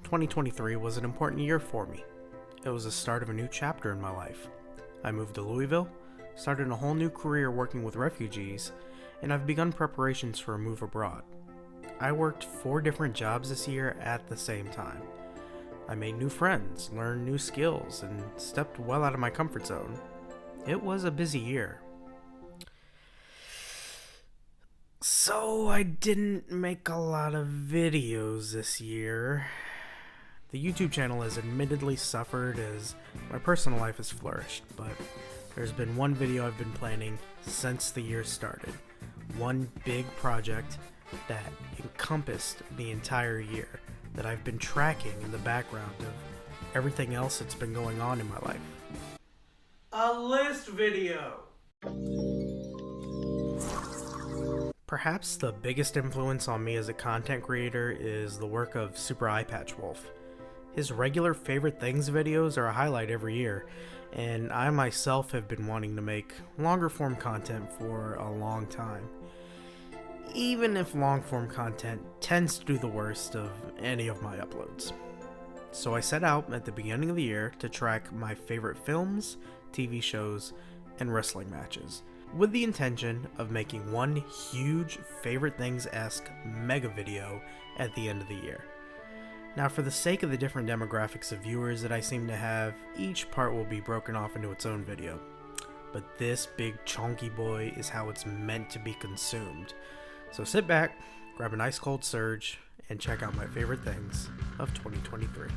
2023 was an important year for me. It was the start of a new chapter in my life. I moved to Louisville, started a whole new career working with refugees, and I've begun preparations for a move abroad. I worked 4 different jobs this year at the same time. I made new friends, learned new skills, and stepped well out of my comfort zone. It was a busy year. So I didn't make a lot of videos this year. The YouTube channel has admittedly suffered as my personal life has flourished, but there's been one video I've been planning since the year started. One big project that encompassed the entire year that I've been tracking in the background of everything else that's been going on in my life. A list video! Perhaps the biggest influence on me as a content creator is the work of Super Eyepatch Wolf. His regular favorite things videos are a highlight every year, and I myself have been wanting to make longer form content for a long time. Even if long form content tends to do the worst of any of my uploads. So I set out at the beginning of the year to track my favorite films, TV shows, and wrestling matches, with the intention of making one huge favorite things-esque mega video at the end of the year. Now, for the sake of the different demographics of viewers that I seem to have, each part will be broken off into its own video. But this big chunky boy is how it's meant to be consumed. So sit back, grab an ice cold surge, and check out my favorite things of 2023.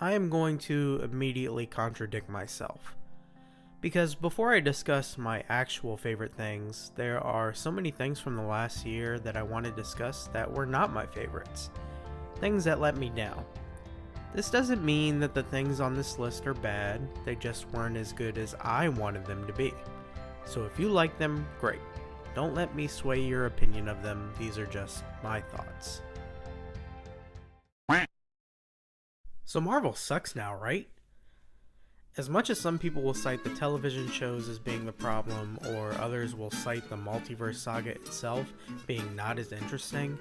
I am going to immediately contradict myself. Because before I discuss my actual favorite things, there are so many things from the last year that I want to discuss that were not my favorites. Things that let me down. This doesn't mean that the things on this list are bad, they just weren't as good as I wanted them to be. So if you like them, great. Don't let me sway your opinion of them, these are just my thoughts. So Marvel sucks now, right? As much as some people will cite the television shows as being the problem, or others will cite the multiverse saga itself being not as interesting,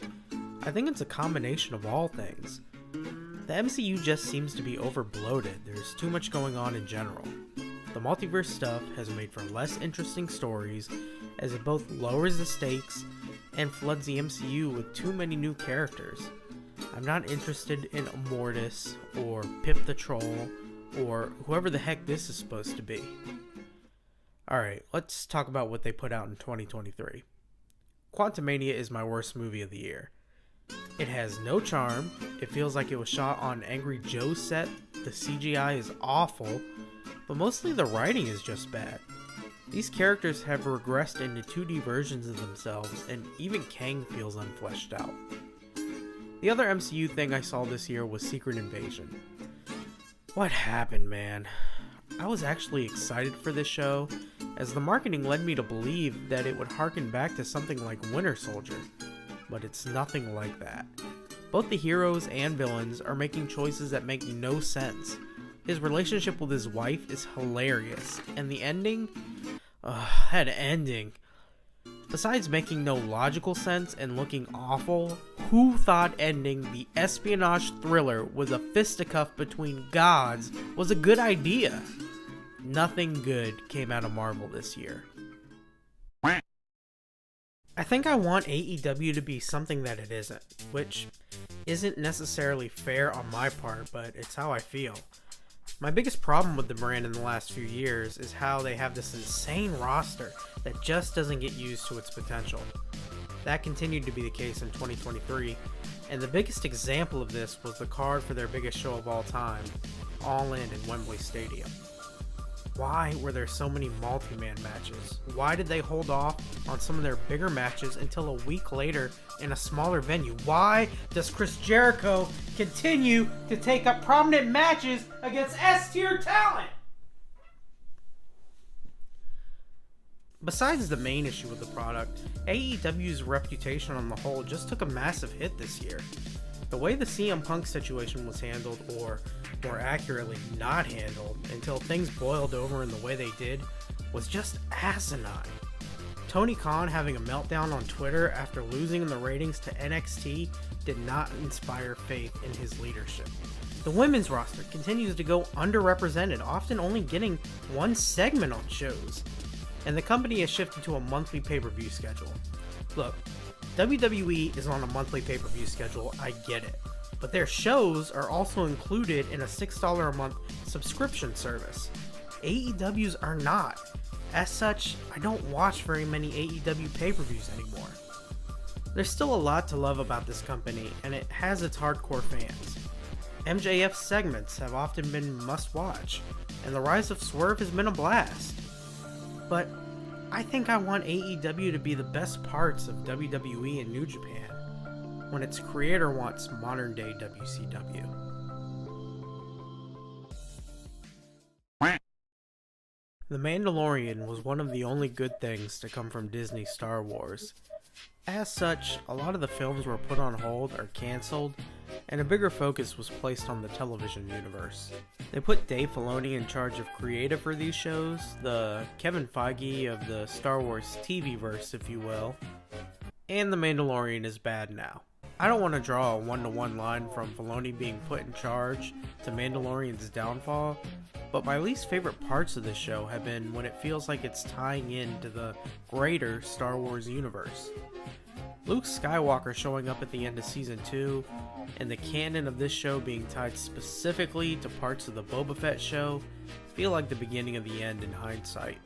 I think it's a combination of all things. The MCU just seems to be overbloated, there's too much going on in general. The multiverse stuff has made for less interesting stories, as it both lowers the stakes and floods the MCU with too many new characters. I'm not interested in Immortus, or Pip the Troll, or whoever the heck this is supposed to be. Alright, let's talk about what they put out in 2023. Quantumania is my worst movie of the year. It has no charm, it feels like it was shot on Angry Joe's set, the CGI is awful, but mostly the writing is just bad. These characters have regressed into 2D versions of themselves, and even Kang feels unfleshed out. The other MCU thing I saw this year was Secret Invasion. What happened, man? I was actually excited for this show, as the marketing led me to believe that it would harken back to something like Winter Soldier, but it's nothing like that. Both the heroes and villains are making choices that make no sense. His relationship with his wife is hilarious, and the ending? That ending. Besides making no logical sense and looking awful, who thought ending the espionage thriller with a fisticuff between gods was a good idea? Nothing good came out of Marvel this year. I think I want AEW to be something that it isn't, which isn't necessarily fair on my part, but it's how I feel. My biggest problem with the brand in the last few years is how they have this insane roster that just doesn't get used to its potential. That continued to be the case in 2023, and the biggest example of this was the card for their biggest show of all time, All In Wembley Stadium. Why were there so many multi-man matches? Why did they hold off on some of their bigger matches until a week later in a smaller venue? Why does Chris Jericho continue to take up prominent matches against S-tier talent? Besides the main issue with the product, AEW's reputation on the whole just took a massive hit this year. The way the CM Punk situation was handled, or more accurately, not handled, until things boiled over in the way they did, was just asinine. Tony Khan having a meltdown on Twitter after losing the ratings to NXT did not inspire faith in his leadership. The women's roster continues to go underrepresented, often only getting one segment on shows, and the company has shifted to a monthly pay-per-view schedule. Look, WWE is on a monthly pay-per-view schedule, I get it, but their shows are also included in a $6 a month subscription service. AEW's are not. As such, I don't watch very many AEW pay-per-views anymore. There's still a lot to love about this company, and it has its hardcore fans. MJF segments have often been must-watch, and the rise of Swerve has been a blast. But I think I want AEW to be the best parts of WWE and New Japan, when its creator wants modern-day WCW. The Mandalorian was one of the only good things to come from Disney Star Wars. As such, a lot of the films were put on hold or cancelled, and a bigger focus was placed on the television universe. They put Dave Filoni in charge of creative for these shows, the Kevin Feige of the Star Wars TV-verse, if you will, and The Mandalorian is bad now. I don't want to draw a one-to-one line from Filoni being put in charge to Mandalorian's downfall, but my least favorite parts of this show have been when it feels like it's tying into the greater Star Wars universe. Luke Skywalker showing up at the end of Season 2, and the canon of this show being tied specifically to parts of the Boba Fett show feel like the beginning of the end in hindsight.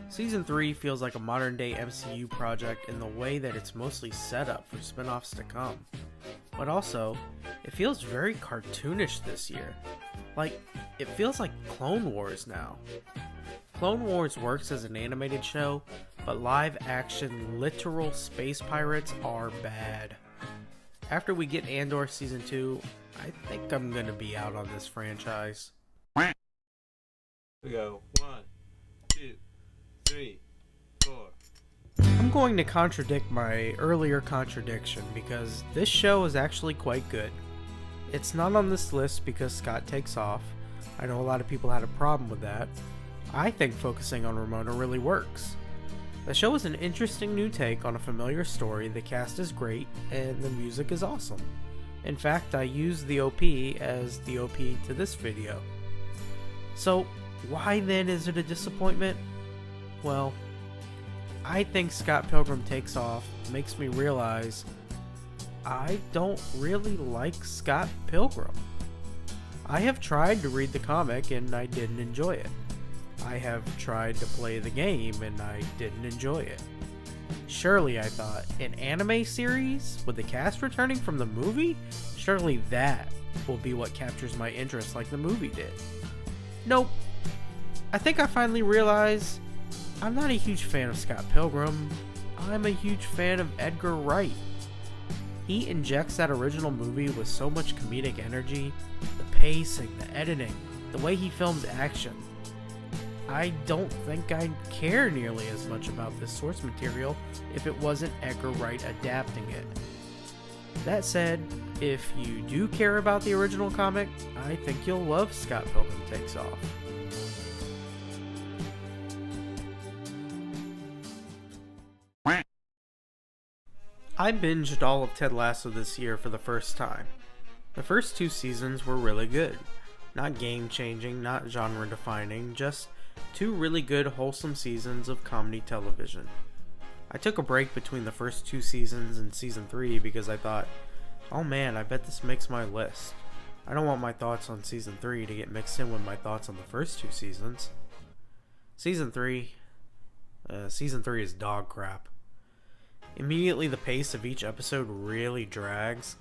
Season 3 feels like a modern day MCU project in the way that it's mostly set up for spin-offs to come. But also, it feels very cartoonish this year. Like, it feels like Clone Wars now. Clone Wars works as an animated show, but live action literal space pirates are bad. After we get Andor Season 2, I think I'm gonna be out on this franchise. We go 1, 2, 3, 4. I'm going to contradict my earlier contradiction because this show is actually quite good. It's not on this list because Scott takes off. I know a lot of people had a problem with that. I think focusing on Ramona really works. The show is an interesting new take on a familiar story, the cast is great, and the music is awesome. In fact, I used the OP as the OP to this video. So, why then is it a disappointment? Well, I think Scott Pilgrim Takes Off makes me realize I don't really like Scott Pilgrim. I have tried to read the comic and I didn't enjoy it. I have tried to play the game and I didn't enjoy it. Surely, I thought, an anime series with the cast returning from the movie? Surely that will be what captures my interest like the movie did. Nope. I think I finally realized I'm not a huge fan of Scott Pilgrim. I'm a huge fan of Edgar Wright. He injects that original movie with so much comedic energy, the pacing, the editing, the way he films action. I don't think I'd care nearly as much about this source material if it wasn't Edgar Wright adapting it. That said, if you do care about the original comic, I think you'll love Scott Pilgrim Takes Off. I binged all of Ted Lasso this year for the first time. The first 2 seasons were really good. Not game-changing, not genre-defining, just 2 really good, wholesome seasons of comedy television. I took a break between the first 2 seasons and season 3 because I thought, oh man, I bet this makes my list. I don't want my thoughts on season 3 to get mixed in with my thoughts on the first 2 seasons. Season 3 is dog crap. Immediately the pace of each episode really drags,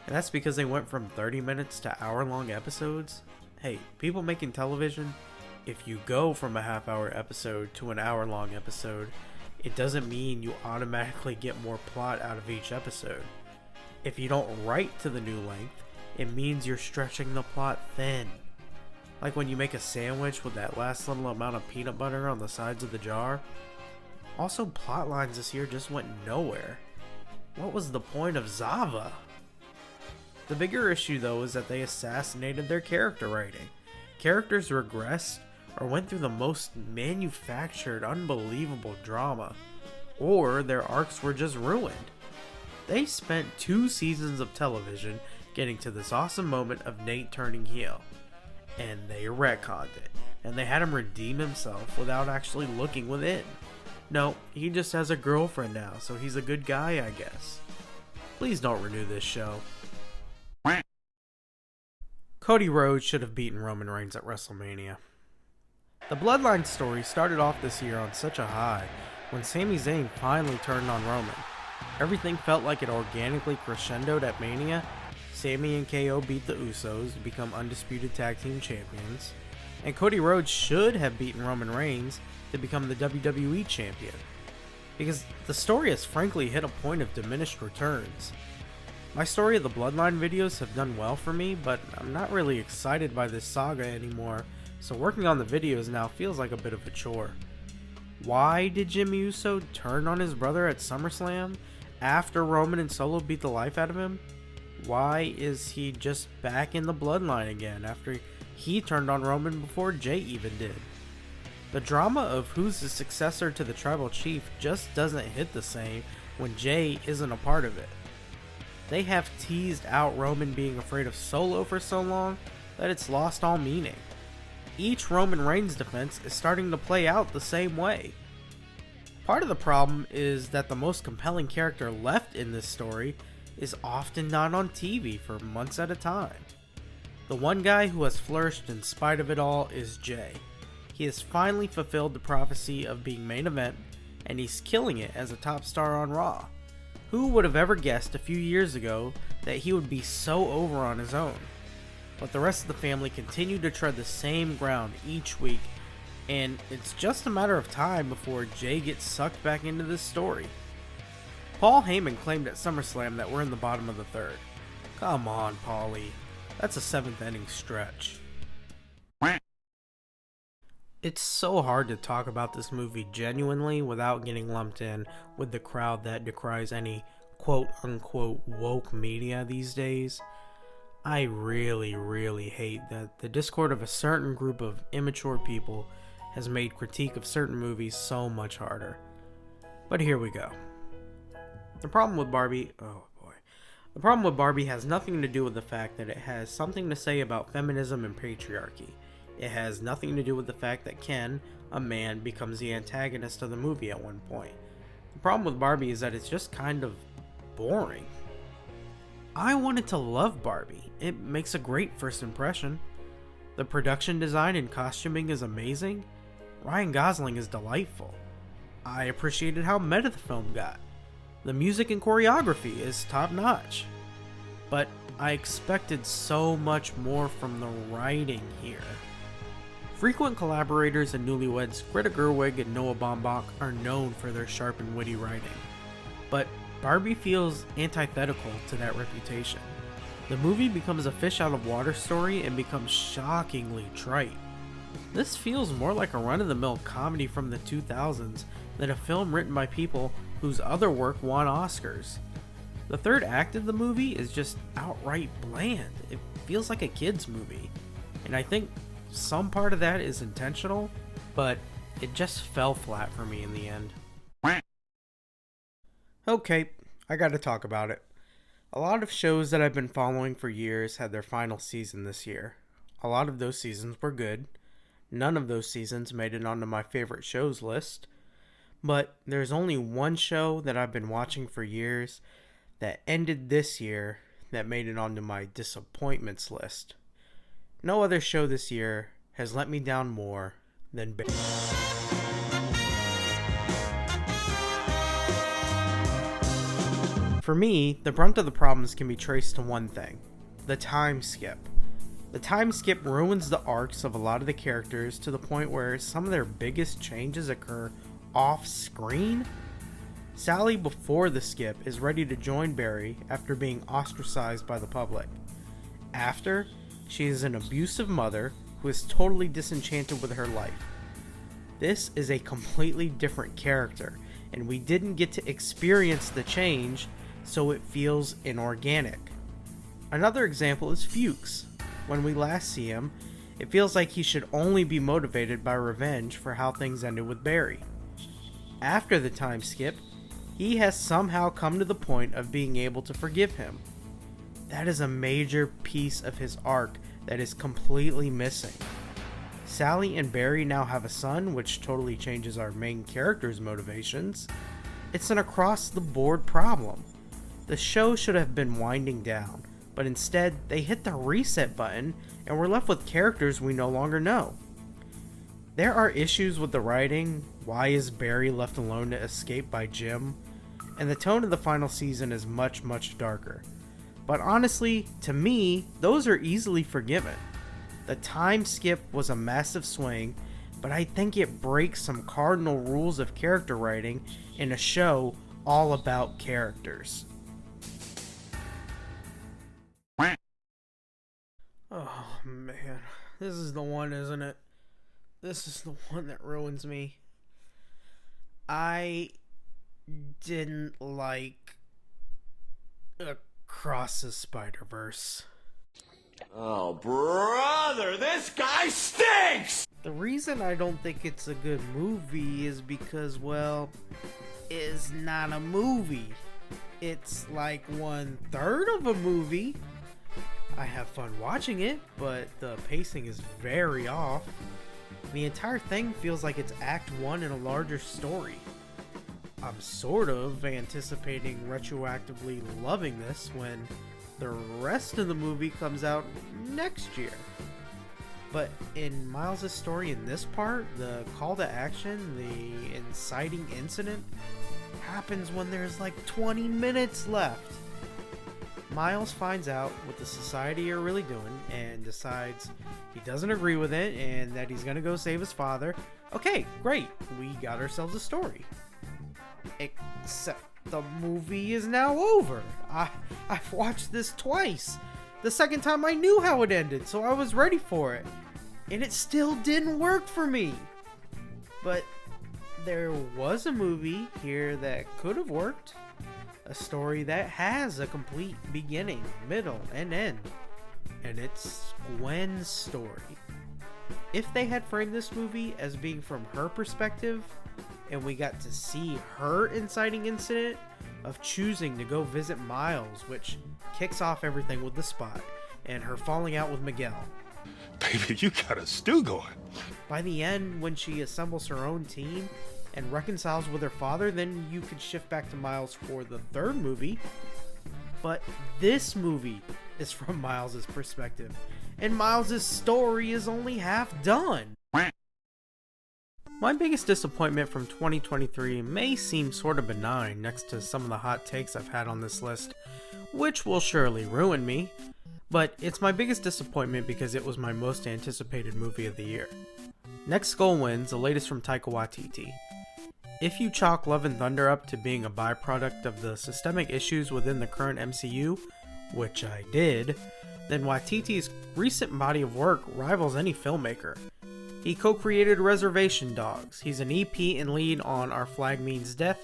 and that's because they went from 30 minutes to hour-long episodes. Hey, people making television, if you go from a half-hour episode to an hour-long episode, it doesn't mean you automatically get more plot out of each episode. If you don't write to the new length, it means you're stretching the plot thin. Like when you make a sandwich with that last little amount of peanut butter on the sides of the jar. Also, plot lines this year just went nowhere. What was the point of Zava? The bigger issue though is that they assassinated their character writing. Characters regressed or went through the most manufactured, unbelievable drama, or their arcs were just ruined. They spent 2 seasons of television getting to this awesome moment of Nate turning heel, and they retconned it, and they had him redeem himself without actually looking within. No, he just has a girlfriend now, so he's a good guy, I guess. Please don't renew this show. Cody Rhodes should have beaten Roman Reigns at WrestleMania. The Bloodline story started off this year on such a high when Sami Zayn finally turned on Roman. Everything felt like it organically crescendoed at Mania. Sami and KO beat the Usos to become undisputed tag team champions, and Cody Rhodes should have beaten Roman Reigns to become the WWE champion, because the story has frankly hit a point of diminished returns. My Story of the Bloodline videos have done well for me, but I'm not really excited by this saga anymore, so working on the videos now feels like a bit of a chore. Why did Jimmy Uso turn on his brother at SummerSlam after Roman and Solo beat the life out of him? Why is he just back in the Bloodline again after he turned on Roman before Jay even did? The drama of who's the successor to the Tribal Chief just doesn't hit the same when Jay isn't a part of it. They have teased out Roman being afraid of Solo for so long that it's lost all meaning. Each Roman Reigns defense is starting to play out the same way. Part of the problem is that the most compelling character left in this story is often not on TV for months at a time. The one guy who has flourished in spite of it all is Jay. He has finally fulfilled the prophecy of being main event, and he's killing it as a top star on Raw. Who would have ever guessed a few years ago that he would be so over on his own? But the rest of the family continue to tread the same ground each week, and it's just a matter of time before Jay gets sucked back into this story. Paul Heyman claimed at SummerSlam that we're in the bottom of the 3rd. Come on, Paulie. That's a 7th inning stretch. It's so hard to talk about this movie genuinely without getting lumped in with the crowd that decries any quote-unquote woke media these days. I really hate that the discord of a certain group of immature people has made critique of certain movies so much harder. But here we go. The problem with Barbie has nothing to do with the fact that it has something to say about feminism and patriarchy. It has nothing to do with the fact that Ken, a man, becomes the antagonist of the movie at one point. The problem with Barbie is that it's just kind of boring. I wanted to love Barbie. It makes a great first impression. The production design and costuming is amazing. Ryan Gosling is delightful. I appreciated how meta the film got. The music and choreography is top notch. But I expected so much more from the writing here. Frequent collaborators and newlyweds Greta Gerwig and Noah Baumbach are known for their sharp and witty writing, but Barbie feels antithetical to that reputation. The movie becomes a fish out of water story and becomes shockingly trite. This feels more like a run-of-the-mill comedy from the 2000s than a film written by people whose other work won Oscars. The third act of the movie is just outright bland. It feels like a kid's movie. And I think some part of that is intentional, but it just fell flat for me in the end. Okay, I gotta talk about it. A lot of shows that I've been following for years had their final season this year. A lot of those seasons were good. None of those seasons made it onto my favorite shows list. But there's only one show that I've been watching for years that ended this year that made it onto my disappointments list. No other show this year has let me down more than Barry. For me, the brunt of the problems can be traced to one thing: the time skip. The time skip ruins the arcs of a lot of the characters to the point where some of their biggest changes occur off screen. Sally, before the skip, is ready to join Barry after being ostracized by the public. After, she is an abusive mother who is totally disenchanted with her life. This is a completely different character, and we didn't get to experience the change, so it feels inorganic. Another example is Fuchs. When we last see him, it feels like he should only be motivated by revenge for how things ended with Barry. After the time skip, he has somehow come to the point of being able to forgive him. That is a major piece of his arc that is completely missing. Sally and Barry now have a son, which totally changes our main character's motivations. It's an across-the-board problem. The show should have been winding down, but instead they hit the reset button and we're left with characters we no longer know. There are issues with the writing. Why is Barry left alone to escape by Jim? And the tone of the final season is much, much darker. But honestly, to me, those are easily forgiven. The time skip was a massive swing, but I think it breaks some cardinal rules of character writing in a show all about characters. Oh man, this is the one, isn't it? This is the one that ruins me. I didn't like Across the Spider-Verse. Oh, brother, this guy stinks! The reason I don't think it's a good movie is because, well, it's not a movie. It's like 1/3 of a movie. I have fun watching it, but the pacing is very off. The entire thing feels like it's Act 1 in a larger story. I'm sort of anticipating retroactively loving this when the rest of the movie comes out next year. But in Miles' story in this part, the call to action, the inciting incident, happens when there's like 20 minutes left. Miles finds out what the society are really doing and decides he doesn't agree with it and that he's gonna go save his father. Okay, great, we got ourselves a story. Except the movie is now over. I've watched this twice. The second time I knew how it ended, so I was ready for it. And it still didn't work for me. But there was a movie here that could have worked. A story that has a complete beginning, middle, and end. And it's Gwen's story. If they had framed this movie as being from her perspective, and we got to see her inciting incident of choosing to go visit Miles, which kicks off everything with the spot, and her falling out with Miguel. Baby, you got a stew going. By the end, when she assembles her own team and reconciles with her father, then you could shift back to Miles for the third movie. But this movie is from Miles' perspective, and Miles' story is only half done. My biggest disappointment from 2023 may seem sort of benign next to some of the hot takes I've had on this list, which will surely ruin me, but it's my biggest disappointment because it was my most anticipated movie of the year. Next Goal Wins, the latest from Taika Waititi. If you chalk Love and Thunder up to being a byproduct of the systemic issues within the current MCU, which I did, then Waititi's recent body of work rivals any filmmaker. He co-created Reservation Dogs, he's an EP and lead on Our Flag Means Death,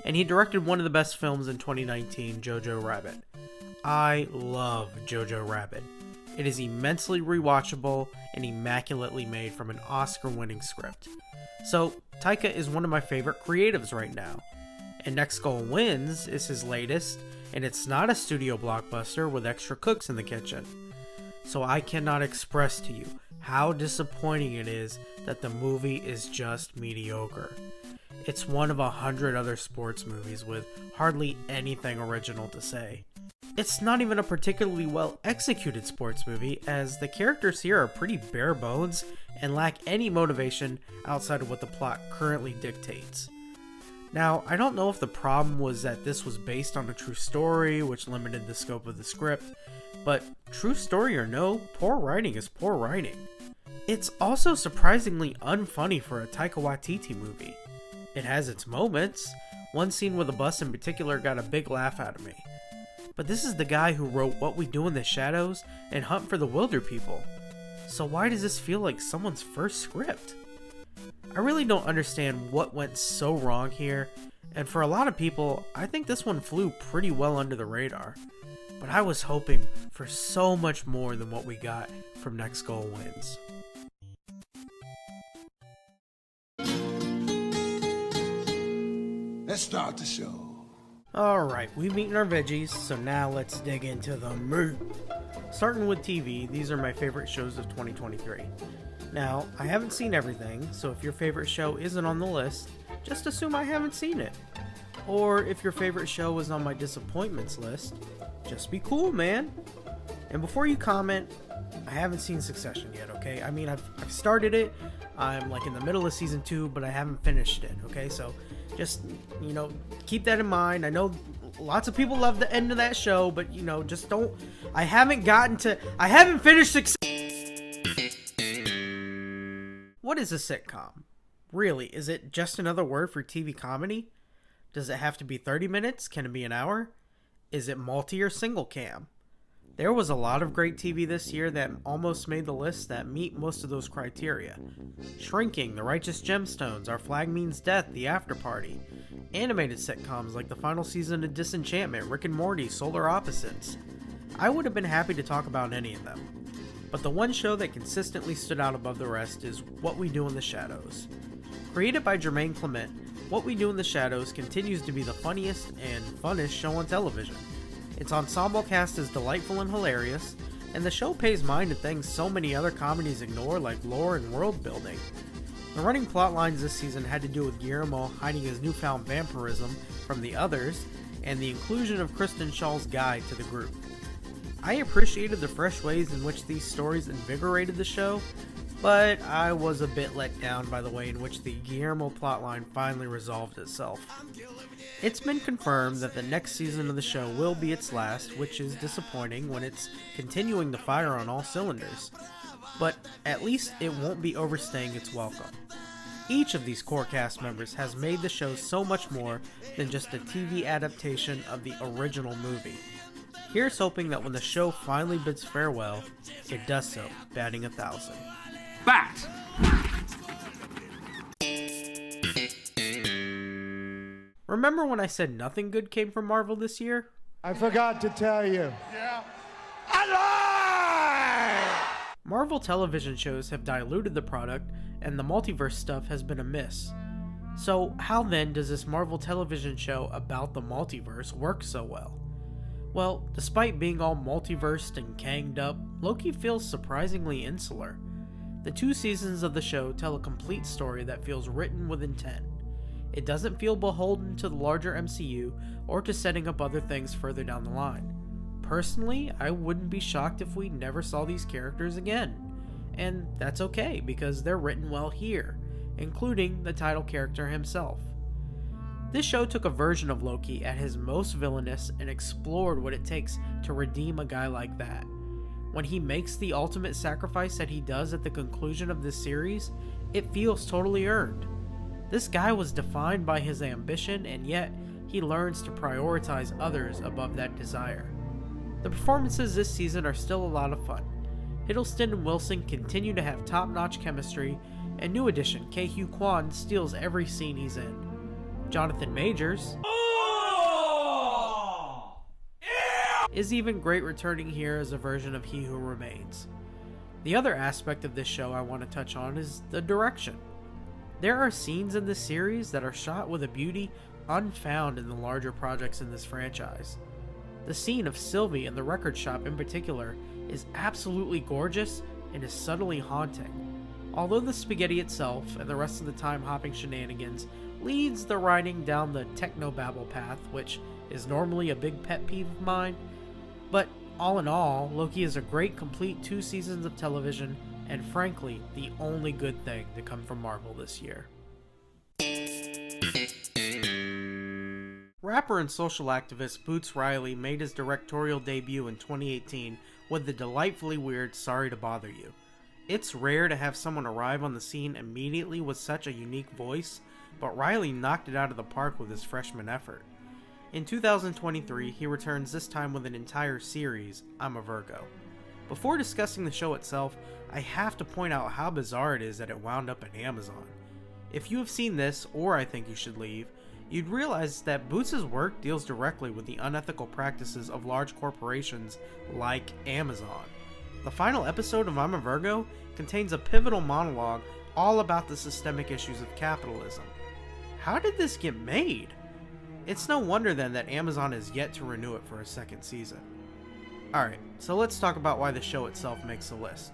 and he directed one of the best films in 2019, Jojo Rabbit. I love Jojo Rabbit. It is immensely rewatchable and immaculately made from an Oscar-winning script. So, Taika is one of my favorite creatives right now. And Next Goal Wins is his latest, and it's not a studio blockbuster with extra cooks in the kitchen. So I cannot express to you how disappointing it is that the movie is just mediocre. It's one of 100 other sports movies with hardly anything original to say. It's not even a particularly well executed sports movie, as the characters here are pretty bare bones and lack any motivation outside of what the plot currently dictates. Now, I don't know if the problem was that this was based on a true story, which limited the scope of the script, but true story or no, poor writing is poor writing. It's also surprisingly unfunny for a Taika Waititi movie. It has its moments. One scene with a bus in particular got a big laugh out of me. But this is the guy who wrote What We Do in the Shadows and Hunt for the Wilder People. So why does this feel like someone's first script? I really don't understand what went so wrong here, and for a lot of people, I think this one flew pretty well under the radar. But I was hoping for so much more than what we got from Next Goal Wins. Let's start the show. Alright, we've eaten our veggies, so now let's dig into the meat. Starting with TV, these are my favorite shows of 2023. Now, I haven't seen everything, so if your favorite show isn't on the list, just assume I haven't seen it. Or if your favorite show is on my disappointments list, just be cool, man. And before you comment, I haven't seen Succession yet, okay? I mean, I've started it, I'm like in the middle of season 2, but I haven't finished it, okay? So just, keep that in mind. I know lots of people love the end of that show, but, just don't, I haven't finished Succession. What is a sitcom? Really, is it just another word for TV comedy? Does it have to be 30 minutes? Can it be an hour? Is it multi or single cam? There was a lot of great TV this year that almost made the list that meet most of those criteria. Shrinking, The Righteous Gemstones, Our Flag Means Death, The After Party. Animated sitcoms like the final season of Disenchantment, Rick and Morty, Solar Opposites. I would have been happy to talk about any of them. But the one show that consistently stood out above the rest is What We Do in the Shadows. Created by Jermaine Clement, What We Do in the Shadows continues to be the funniest and funnest show on television. Its ensemble cast is delightful and hilarious, and the show pays mind to things so many other comedies ignore, like lore and world building. The running plot lines this season had to do with Guillermo hiding his newfound vampirism from the others, and the inclusion of Kristen Schall's guide to the group. I appreciated the fresh ways in which these stories invigorated the show, but I was a bit let down by the way in which the Guillermo plotline finally resolved itself. It's been confirmed that the next season of the show will be its last, which is disappointing when it's continuing to fire on all cylinders. But at least it won't be overstaying its welcome. Each of these core cast members has made the show so much more than just a TV adaptation of the original movie. Here's hoping that when the show finally bids farewell, it does so, batting 1,000. Bat! Remember when I said nothing good came from Marvel this year? I forgot to tell you. Marvel television shows have diluted the product, and the multiverse stuff has been a miss. So how then does this Marvel television show about the multiverse work so well? Well, despite being all multiversed and kanged up, Loki feels surprisingly insular. The 2 seasons of the show tell a complete story that feels written with intent. It doesn't feel beholden to the larger MCU or to setting up other things further down the line. Personally, I wouldn't be shocked if we never saw these characters again. And that's okay, because they're written well here, including the title character himself. This show took a version of Loki at his most villainous and explored what it takes to redeem a guy like that. When he makes the ultimate sacrifice that he does at the conclusion of this series, it feels totally earned. This guy was defined by his ambition, and yet he learns to prioritize others above that desire. The performances this season are still a lot of fun. Hiddleston and Wilson continue to have top-notch chemistry, and new addition Ke Huy Quan steals every scene he's in. Jonathan Majors is even great returning here as a version of He Who Remains. The other aspect of this show I want to touch on is the direction. There are scenes in this series that are shot with a beauty unfound in the larger projects in this franchise. The scene of Sylvie in the record shop in particular is absolutely gorgeous and is subtly haunting. Although the spaghetti itself and the rest of the time-hopping shenanigans leads the writing down the technobabble path, which is normally a big pet peeve of mine, but all in all, Loki is a great complete 2 seasons of television, and frankly, the only good thing to come from Marvel this year. Rapper and social activist Boots Riley made his directorial debut in 2018 with the delightfully weird Sorry to Bother You. It's rare to have someone arrive on the scene immediately with such a unique voice, but Riley knocked it out of the park with his freshman effort. In 2023, he returns this time with an entire series, I'm a Virgo. Before discussing the show itself, I have to point out how bizarre it is that it wound up at Amazon. If you have seen this, or I Think You Should Leave, you'd realize that Boots' work deals directly with the unethical practices of large corporations like Amazon. The final episode of I'm a Virgo contains a pivotal monologue all about the systemic issues of capitalism. How did this get made? It's no wonder then that Amazon has yet to renew it for a second season. Alright, so let's talk about why the show itself makes the list.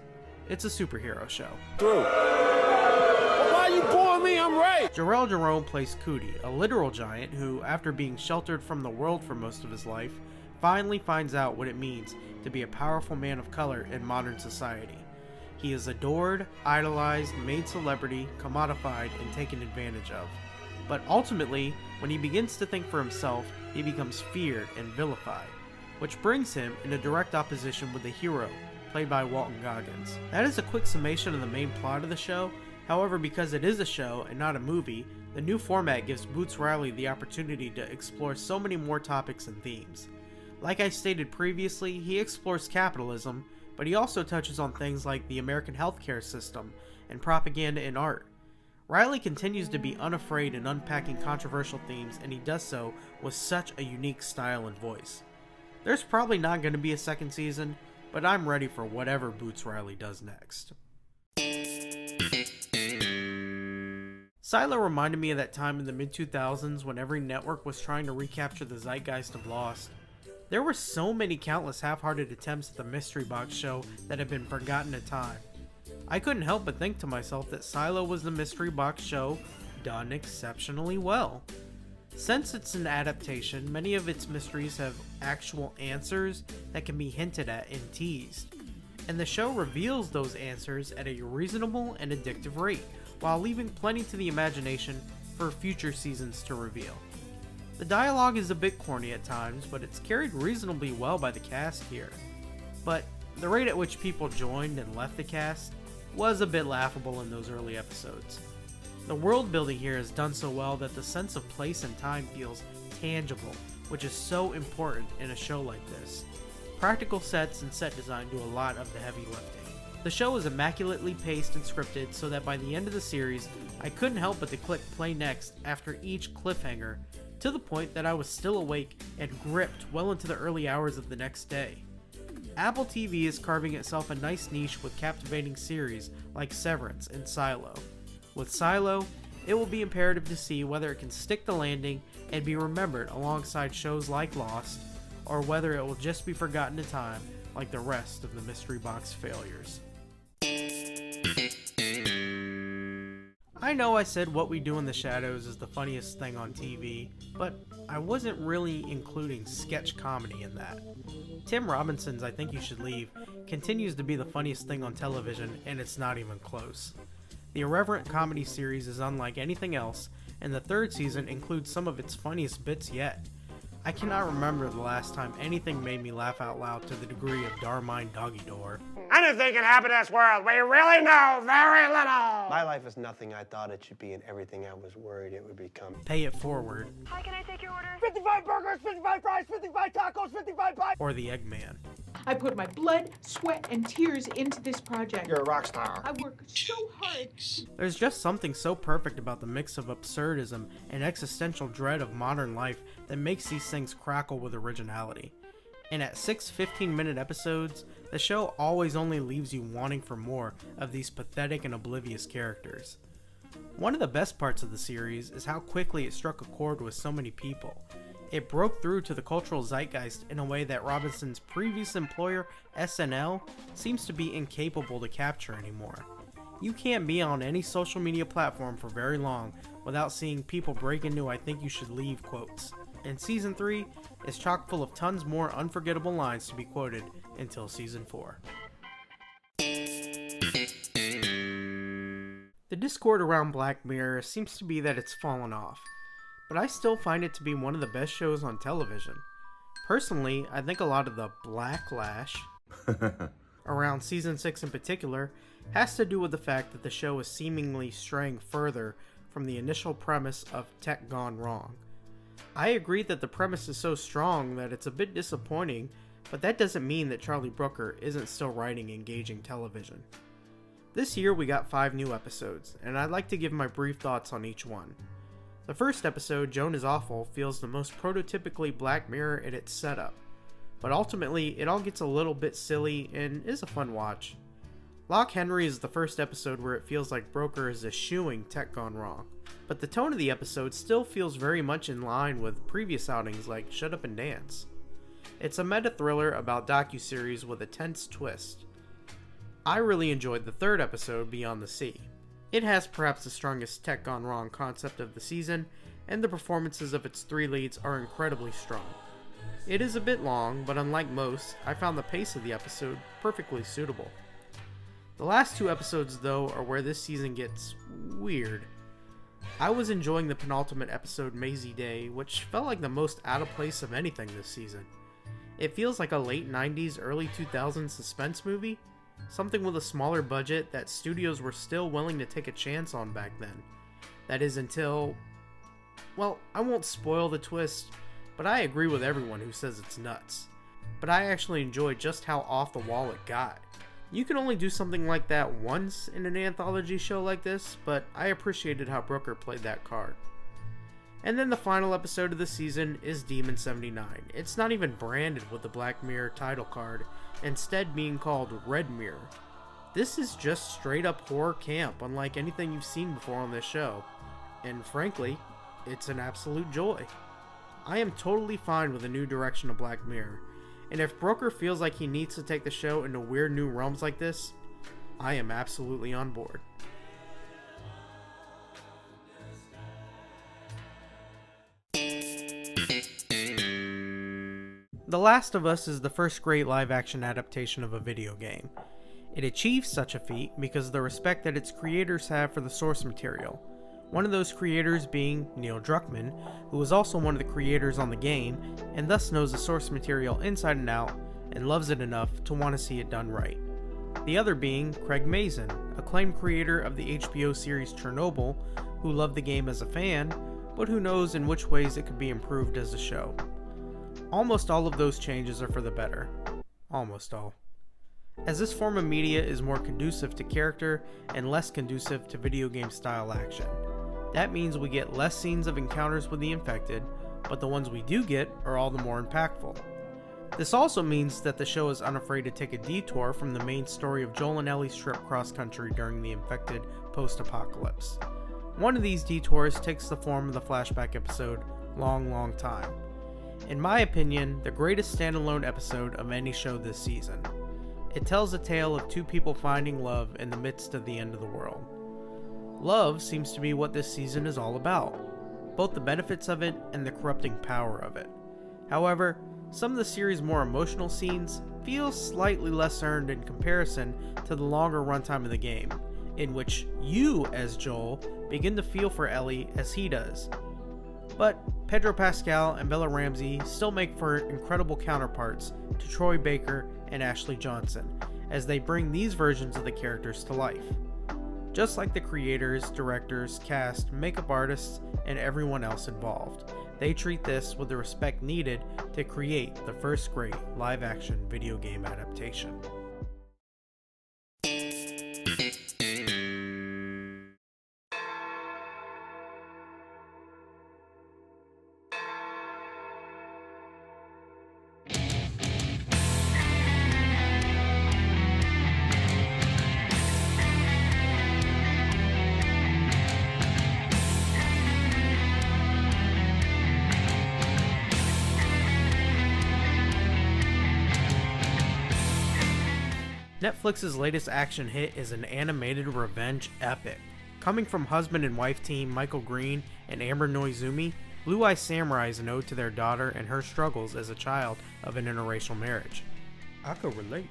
It's a superhero show. Why you pulling me? I'm right. Jharrel Jerome plays Cootie, a literal giant who, after being sheltered from the world for most of his life, finally finds out what it means to be a powerful man of color in modern society. He is adored, idolized, made celebrity, commodified, and taken advantage of. But ultimately, when he begins to think for himself, he becomes feared and vilified, which brings him into direct opposition with the hero, played by Walton Goggins. That is a quick summation of the main plot of the show. However, because it is a show and not a movie, the new format gives Boots Riley the opportunity to explore so many more topics and themes. Like I stated previously, he explores capitalism, but he also touches on things like the American healthcare system and propaganda in art. Riley continues to be unafraid in unpacking controversial themes, and he does so with such a unique style and voice. There's probably not going to be a second season, but I'm ready for whatever Boots Riley does next. Silo reminded me of that time in the mid-2000s when every network was trying to recapture the zeitgeist of Lost. There were so many countless half-hearted attempts at the Mystery Box show that had been forgotten in time. I couldn't help but think to myself that Silo was the Mystery Box show done exceptionally well. Since it's an adaptation, many of its mysteries have actual answers that can be hinted at and teased, and the show reveals those answers at a reasonable and addictive rate, while leaving plenty to the imagination for future seasons to reveal. The dialogue is a bit corny at times, but it's carried reasonably well by the cast here. But the rate at which people joined and left the cast was a bit laughable in those early episodes. The world building here is done so well that the sense of place and time feels tangible, which is so important in a show like this. Practical sets and set design do a lot of the heavy lifting. The show is immaculately paced and scripted so that by the end of the series, I couldn't help but to click play next after each cliffhanger, to the point that I was still awake and gripped well into the early hours of the next day. Apple TV is carving itself a nice niche with captivating series like Severance and Silo. With Silo, it will be imperative to see whether it can stick the landing and be remembered alongside shows like Lost, or whether it will just be forgotten in time like the rest of the Mystery Box failures. I know I said What We Do in the Shadows is the funniest thing on TV, but I wasn't really including sketch comedy in that. Tim Robinson's I Think You Should Leave continues to be the funniest thing on television, and it's not even close. The irreverent comedy series is unlike anything else, and the third season includes some of its funniest bits yet. I cannot remember the last time anything made me laugh out loud to the degree of Darmine Doggy Door. Anything can happen in this world. We really know very little. My life is nothing I thought it should be and everything I was worried it would become. Pay It Forward. Hi, can I take your order? 55 burgers, 55 fries, 55 tacos, 55 pies. Or The Eggman. I put my blood, sweat, and tears into this project. You're a rock star. I work so hard. There's just something so perfect about the mix of absurdism and existential dread of modern life that makes these things crackle with originality. And at 6 15-minute episodes, the show always only leaves you wanting for more of these pathetic and oblivious characters. One of the best parts of the series is how quickly it struck a chord with so many people. It broke through to the cultural zeitgeist in a way that Robinson's previous employer, SNL, seems to be incapable to capture anymore. You can't be on any social media platform for very long without seeing people break into "I think you should leave" quotes. And Season 3 is chock full of tons more unforgettable lines to be quoted until Season 4. The discord around Black Mirror seems to be that it's fallen off, but I still find it to be one of the best shows on television. Personally, I think a lot of the blacklash around Season 6 in particular has to do with the fact that the show is seemingly straying further from the initial premise of tech gone wrong. I agree that the premise is so strong that it's a bit disappointing, but that doesn't mean that Charlie Brooker isn't still writing engaging television. This year we got 5 new episodes, and I'd like to give my brief thoughts on each one. The first episode, Joan is Awful, feels the most prototypically Black Mirror in its setup, but ultimately it all gets a little bit silly and is a fun watch. Lock Henry is the first episode where it feels like Broker is eschewing tech gone wrong, but the tone of the episode still feels very much in line with previous outings like Shut Up and Dance. It's a meta-thriller about docuseries with a tense twist. I really enjoyed the third episode, Beyond the Sea. It has perhaps the strongest tech gone wrong concept of the season, and the performances of its 3 leads are incredibly strong. It is a bit long, but unlike most, I found the pace of the episode perfectly suitable. The last 2 episodes, though, are where this season gets weird. I was enjoying the penultimate episode, Maisie Day, which felt like the most out of place of anything this season. It feels like a late 90s, early 2000s suspense movie, something with a smaller budget that studios were still willing to take a chance on back then. That is until... well, I won't spoil the twist, but I agree with everyone who says it's nuts. But I actually enjoyed just how off the wall it got. You can only do something like that once in an anthology show like this, but I appreciated how Brooker played that card. And then the final episode of the season is Demon 79. It's not even branded with the Black Mirror title card, instead being called Red Mirror. This is just straight up horror camp, unlike anything you've seen before on this show. And frankly, it's an absolute joy. I am totally fine with the new direction of Black Mirror, and if Brooker feels like he needs to take the show into weird new realms like this, I am absolutely on board. The Last of Us is the first great live-action adaptation of a video game. It achieves such a feat because of the respect that its creators have for the source material. One of those creators being Neil Druckmann, who is also one of the creators on the game, and thus knows the source material inside and out, and loves it enough to want to see it done right. The other being Craig Mazin, acclaimed creator of the HBO series Chernobyl, who loved the game as a fan, but who knows in which ways it could be improved as a show. Almost all of those changes are for the better. Almost all. As this form of media is more conducive to character and less conducive to video game style action. That means we get less scenes of encounters with the infected, but the ones we do get are all the more impactful. This also means that the show is unafraid to take a detour from the main story of Joel and Ellie's trip cross-country during the infected post-apocalypse. One of these detours takes the form of the flashback episode, Long, Long Time. In my opinion, the greatest standalone episode of any show this season. It tells a tale of 2 people finding love in the midst of the end of the world. Love seems to be what this season is all about, both the benefits of it and the corrupting power of it. However, some of the series' more emotional scenes feel slightly less earned in comparison to the longer runtime of the game, in which you, as Joel, begin to feel for Ellie as he does. But Pedro Pascal and Bella Ramsey still make for incredible counterparts to Troy Baker and Ashley Johnson, as they bring these versions of the characters to life. Just like the creators, directors, cast, makeup artists, and everyone else involved. they treat this with the respect needed to create the first great live-action video game adaptation. Netflix's latest action hit is an animated revenge epic. Coming from husband and wife team Michael Green and Amber Noizumi, Blue Eye Samurai is an ode to their daughter and her struggles as a child of an interracial marriage. I could relate.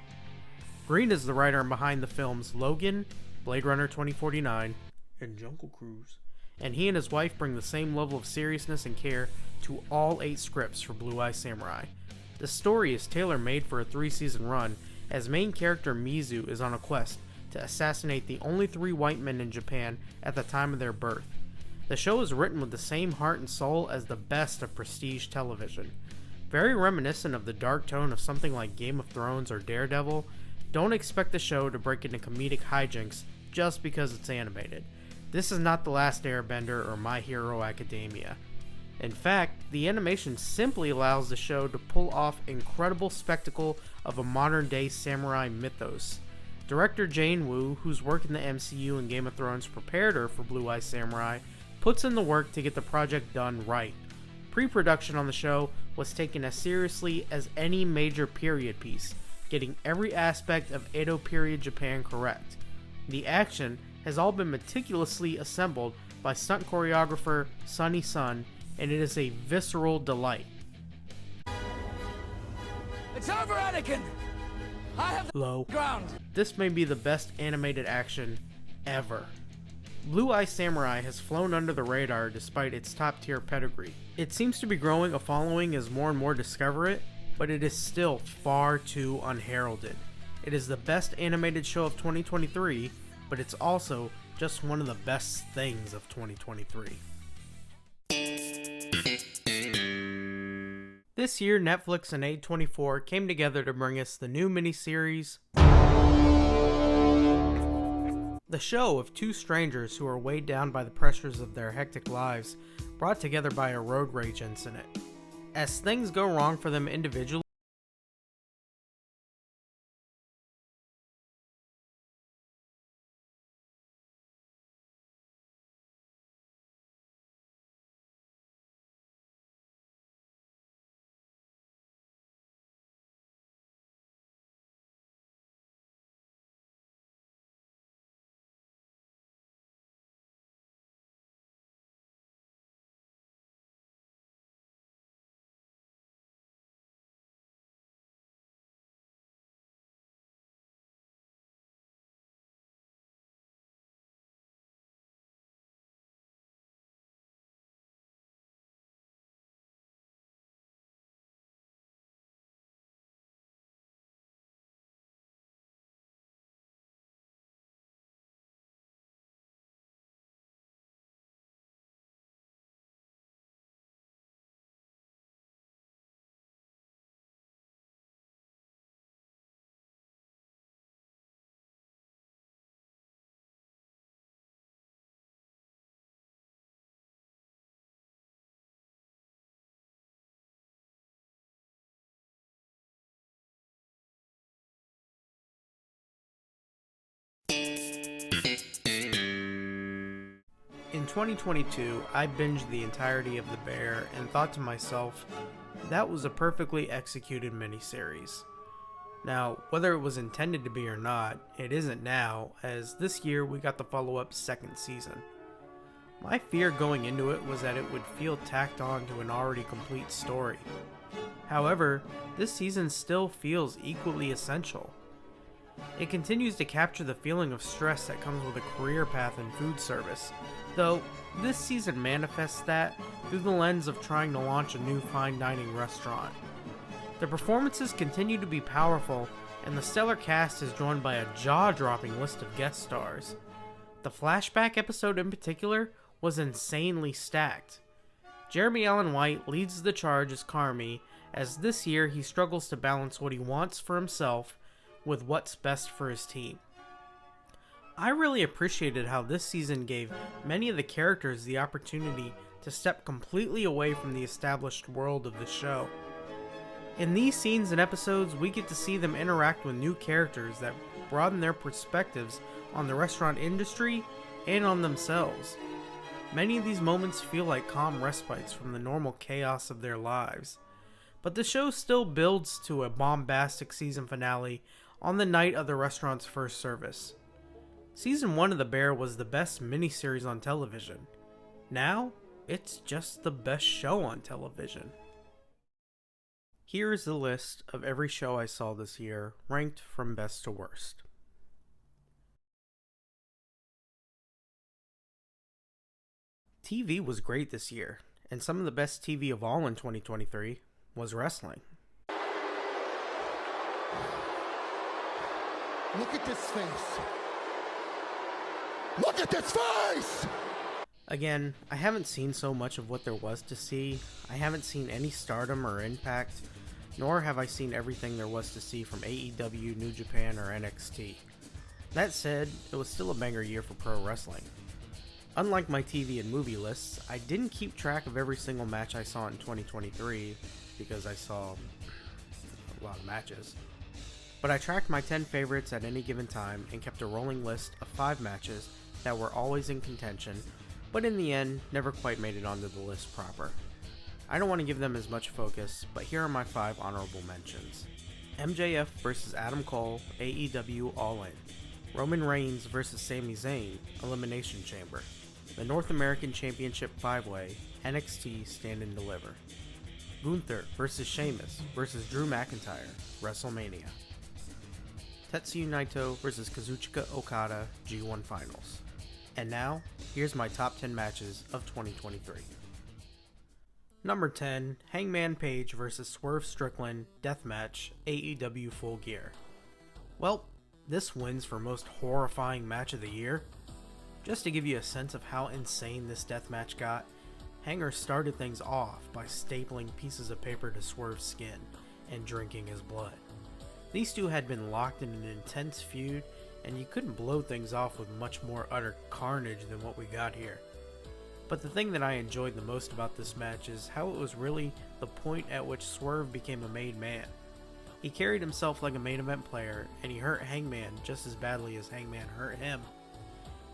Green is the writer behind the films Logan, Blade Runner 2049, and Jungle Cruise, and he and his wife bring the same level of seriousness and care to all 8 scripts for Blue Eye Samurai. The story is tailor-made for a 3-season run, as main character Mizu is on a quest to assassinate the only 3 white men in Japan at the time of their birth. The show is written with the same heart and soul as the best of prestige television. Very reminiscent of the dark tone of something like Game of Thrones or Daredevil, don't expect the show to break into comedic hijinks just because it's animated. This is not The Last Airbender or My Hero Academia. In fact, the animation simply allows the show to pull off incredible spectacle of a modern-day samurai mythos. Director Jane Woo, whose work in the MCU and Game of Thrones prepared her for Blue Eye Samurai, puts in the work to get the project done right. Pre-production on the show was taken as seriously as any major period piece, getting every aspect of Edo period Japan correct. The action has all been meticulously assembled by stunt choreographer Sunny Sun, and it is a visceral delight. It's over, Anakin! I have the Low. ground! This may be the best animated action ever. Blue Eye Samurai has flown under the radar despite its top-tier pedigree. It seems to be growing a following as more and more discover it, but it is still far too unheralded. It is the best animated show of 2023, but it's also just one of the best things of 2023. This year, Netflix and A24 came together to bring us the new miniseries, the show of 2 strangers who are weighed down by the pressures of their hectic lives, brought together by a road rage incident. As things go wrong for them individually, in 2022, I binged the entirety of The Bear and thought to myself, that was a perfectly executed miniseries. Now, whether it was intended to be or not, it isn't now, as this year we got the follow-up 2nd season. My fear going into it was that it would feel tacked on to an already complete story. However, this season still feels equally essential. It continues to capture the feeling of stress that comes with a career path in food service, though this season manifests that through the lens of trying to launch a new fine dining restaurant. The performances continue to be powerful, and the stellar cast is joined by a jaw-dropping list of guest stars. The flashback episode in particular was insanely stacked. Jeremy Allen White leads the charge as Carmy, as this year he struggles to balance what he wants for himself with what's best for his team. I really appreciated how this season gave many of the characters the opportunity to step completely away from the established world of the show. In these scenes and episodes, we get to see them interact with new characters that broaden their perspectives on the restaurant industry and on themselves. Many of these moments feel like calm respites from the normal chaos of their lives. But the show still builds to a bombastic season finale on the night of the restaurant's first service. Season 1 of The Bear was the best miniseries on television. Now, it's just the best show on television. Here is the list of every show I saw this year, ranked from best to worst. TV was great this year, and some of the best TV of all in 2023 was wrestling. Look at this face. Look at this face! Again, I haven't seen so much of what there was to see. I haven't seen any Stardom or Impact, nor have I seen everything there was to see from AEW, New Japan, or NXT. That said, it was still a banger year for pro wrestling. Unlike my TV and movie lists, I didn't keep track of every single match I saw in 2023, because I saw a lot of matches. But I tracked my 10 favorites at any given time and kept a rolling list of 5 matches that were always in contention, but in the end, never quite made it onto the list proper. I don't want to give them as much focus, but here are my 5 honorable mentions. MJF vs. Adam Cole, AEW All In. Roman Reigns vs. Sami Zayn, Elimination Chamber. The North American Championship 5-Way, NXT Stand and Deliver. Gunther vs. Sheamus vs. Drew McIntyre, WrestleMania. Tetsuya Naito vs. Kazuchika Okada, G1 Finals. And now, here's my top 10 matches of 2023. Number 10, Hangman Page vs. Swerve Strickland, Deathmatch, AEW Full Gear. Well, this wins for most horrifying match of the year. Just to give you a sense of how insane this deathmatch got, Hanger started things off by stapling pieces of paper to Swerve's skin and drinking his blood. These two had been locked in an intense feud, and you couldn't blow things off with much more utter carnage than what we got here. But the thing that I enjoyed the most about this match is how it was really the point at which Swerve became a made man. He carried himself like a main event player, and he hurt Hangman just as badly as Hangman hurt him.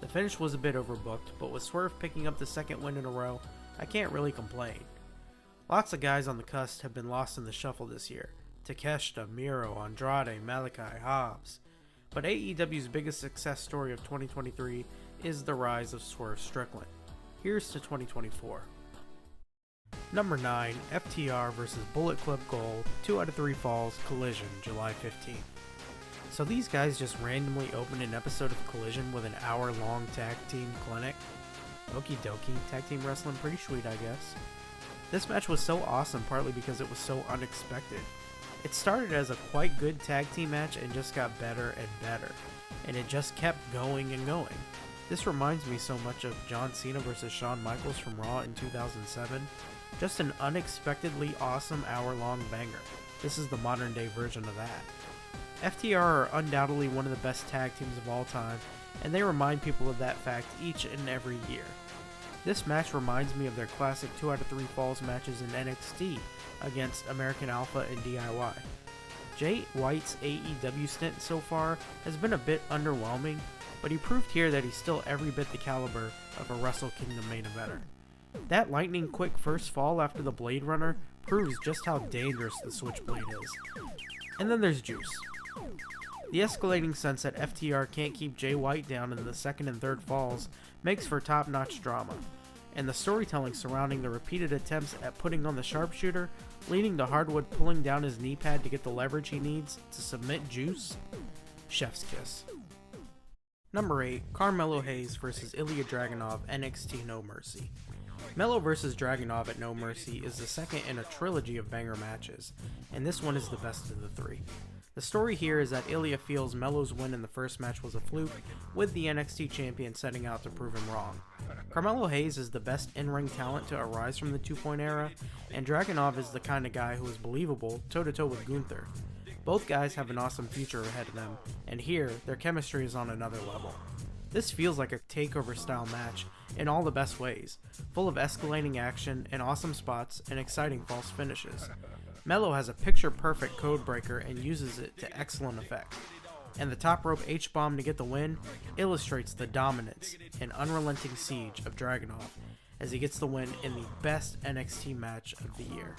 The finish was a bit overbooked, but with Swerve picking up the second win in a row, I can't really complain. Lots of guys on the cusp have been lost in the shuffle this year. Takeshita, Miro, Andrade, Malachi, Hobbs. But AEW's biggest success story of 2023 is the rise of Swerve Strickland. Here's to 2024. Number 9, FTR vs. Bullet Club Gold, 2 out of 3 Falls, Collision, July 15th. So these guys just randomly opened an episode of Collision with an hour-long tag team clinic? Okie dokie, tag team wrestling pretty sweet, I guess. This match was so awesome partly because it was so unexpected. It started as a quite good tag team match and just got better and better, and it just kept going and going. This reminds me so much of John Cena vs. Shawn Michaels from Raw in 2007. Just an unexpectedly awesome hour-long banger. This is the modern day version of that. FTR are undoubtedly one of the best tag teams of all time, and they remind people of that fact each and every year. This match reminds me of their classic 2 out of 3 Falls matches in NXT against American Alpha and DIY. Jay White's AEW stint so far has been a bit underwhelming, but he proved here that he's still every bit the caliber of a Wrestle Kingdom main eventer. That lightning quick first fall after the Blade Runner proves just how dangerous the Switchblade is. And then there's Juice. The escalating sense that FTR can't keep Jay White down in the second and third falls makes for top-notch drama, and the storytelling surrounding the repeated attempts at putting on the sharpshooter, leading to Hardwood pulling down his knee pad to get the leverage he needs to submit Juice? Chef's kiss. Number 8, Carmelo Hayes vs. Ilya Dragunov, NXT No Mercy. Melo vs. Dragunov at No Mercy is the second in a trilogy of banger matches, and this one is the best of the 3. The story here is that Ilya feels Melo's win in the first match was a fluke, with the NXT champion setting out to prove him wrong. Carmelo Hayes is the best in-ring talent to arise from the 2-point era, and Dragunov is the kind of guy who is believable toe-to-toe with Gunther. Both guys have an awesome future ahead of them, and here, their chemistry is on another level. This feels like a takeover style match in all the best ways, full of escalating action and awesome spots and exciting false finishes. Melo has a picture-perfect code breaker and uses it to excellent effect, and the top rope H-bomb to get the win illustrates the dominance and unrelenting siege of Dragunov as he gets the win in the best NXT match of the year.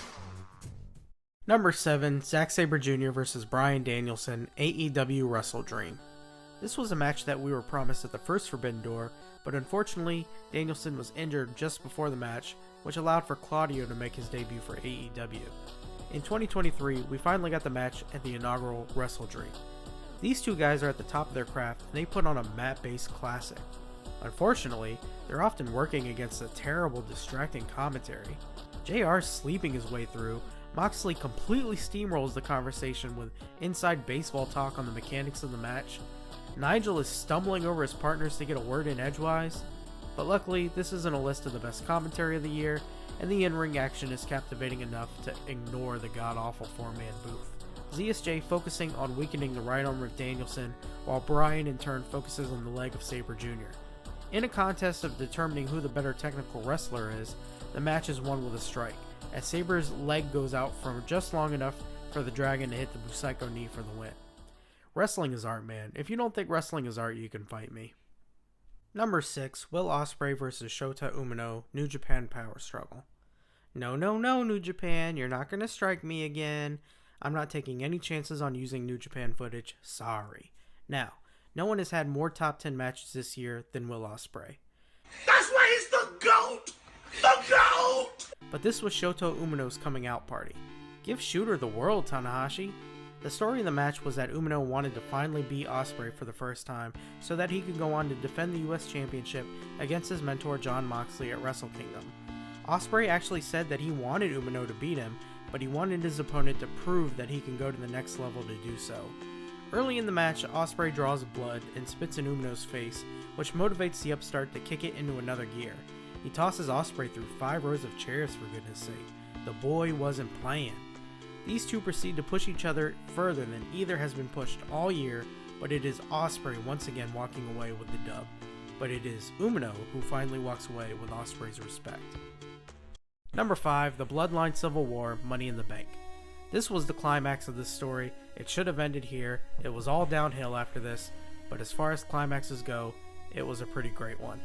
Number 7, Zack Sabre Jr. vs. Bryan Danielson, AEW Wrestle Dream. This was a match that we were promised at the first Forbidden Door, but unfortunately, Danielson was injured just before the match, which allowed for Claudio to make his debut for AEW. In 2023, we finally got the match at the inaugural Wrestle Dream. These two guys are at the top of their craft, and they put on a mat-based classic. Unfortunately, they're often working against a terrible, distracting commentary. JR's sleeping his way through, Moxley completely steamrolls the conversation with inside baseball talk on the mechanics of the match, Nigel is stumbling over his partners to get a word in edgewise, but luckily this isn't a list of the best commentary of the year, and the in-ring action is captivating enough to ignore the god-awful 4-man booth. ZSJ focusing on weakening the right arm of Danielson, while Bryan in turn focuses on the leg of Sabre Jr. In a contest of determining who the better technical wrestler is, the match is won with a strike, as Sabre's leg goes out for just long enough for the Dragon to hit the Busaiku knee for the win. Wrestling is art, man. If you don't think wrestling is art, you can fight me. Number 6, Will Ospreay vs. Shota Umino, New Japan Power Struggle. No, New Japan, you're not gonna strike me again. I'm not taking any chances on using New Japan footage, sorry. Now, no one has had more top 10 matches this year than Will Ospreay. That's why he's the GOAT! The GOAT! But this was Shota Umino's coming out party. Give Shooter the world, Tanahashi. The story of the match was that Umino wanted to finally beat Ospreay for the first time so that he could go on to defend the US Championship against his mentor Jon Moxley at Wrestle Kingdom. Ospreay actually said that he wanted Umino to beat him, but he wanted his opponent to prove that he can go to the next level to do so. Early in the match, Ospreay draws blood and spits in Umino's face, which motivates the upstart to kick it into another gear. He tosses Ospreay through 5 rows of chairs, for goodness sake. The boy wasn't playing. These two proceed to push each other further than either has been pushed all year, but it is Ospreay once again walking away with the dub. But it is Umino who finally walks away with Ospreay's respect. Number 5, the Bloodline Civil War, Money in the Bank. This was the climax of this story. It should have ended here. It was all downhill after this, but as far as climaxes go, it was a pretty great one.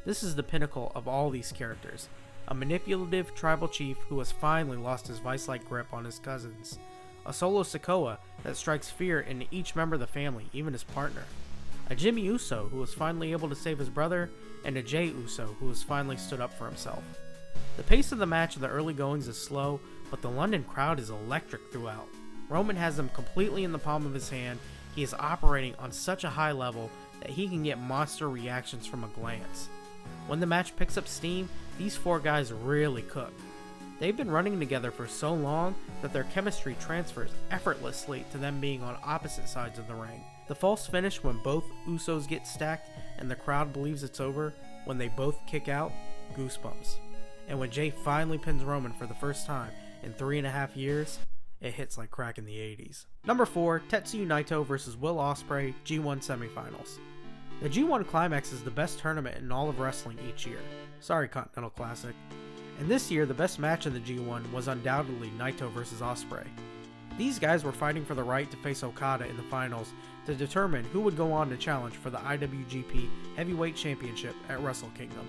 This is the pinnacle of all these characters. A manipulative tribal chief who has finally lost his vice-like grip on his cousins. A Solo Sikoa that strikes fear into each member of the family, even his partner. A Jimmy Uso who was finally able to save his brother, and a Jey Uso who has finally stood up for himself. The pace of the match in the early goings is slow, but the London crowd is electric throughout. Roman has them completely in the palm of his hand. He is operating on such a high level that he can get monster reactions from a glance. When the match picks up steam, these 4 guys really cook. They've been running together for so long that their chemistry transfers effortlessly to them being on opposite sides of the ring. The false finish when both Usos get stacked and the crowd believes it's over, when they both kick out, goosebumps. And when Jey finally pins Roman for the first time in 3.5 years, it hits like crack in the 80s. Number 4, Tetsuya Naito vs. Will Ospreay, G1 Semifinals. The G1 Climax is the best tournament in all of wrestling each year. Sorry, Continental Classic. And this year, the best match in the G1 was undoubtedly Naito vs. Ospreay. These guys were fighting for the right to face Okada in the finals to determine who would go on to challenge for the IWGP Heavyweight Championship at Wrestle Kingdom.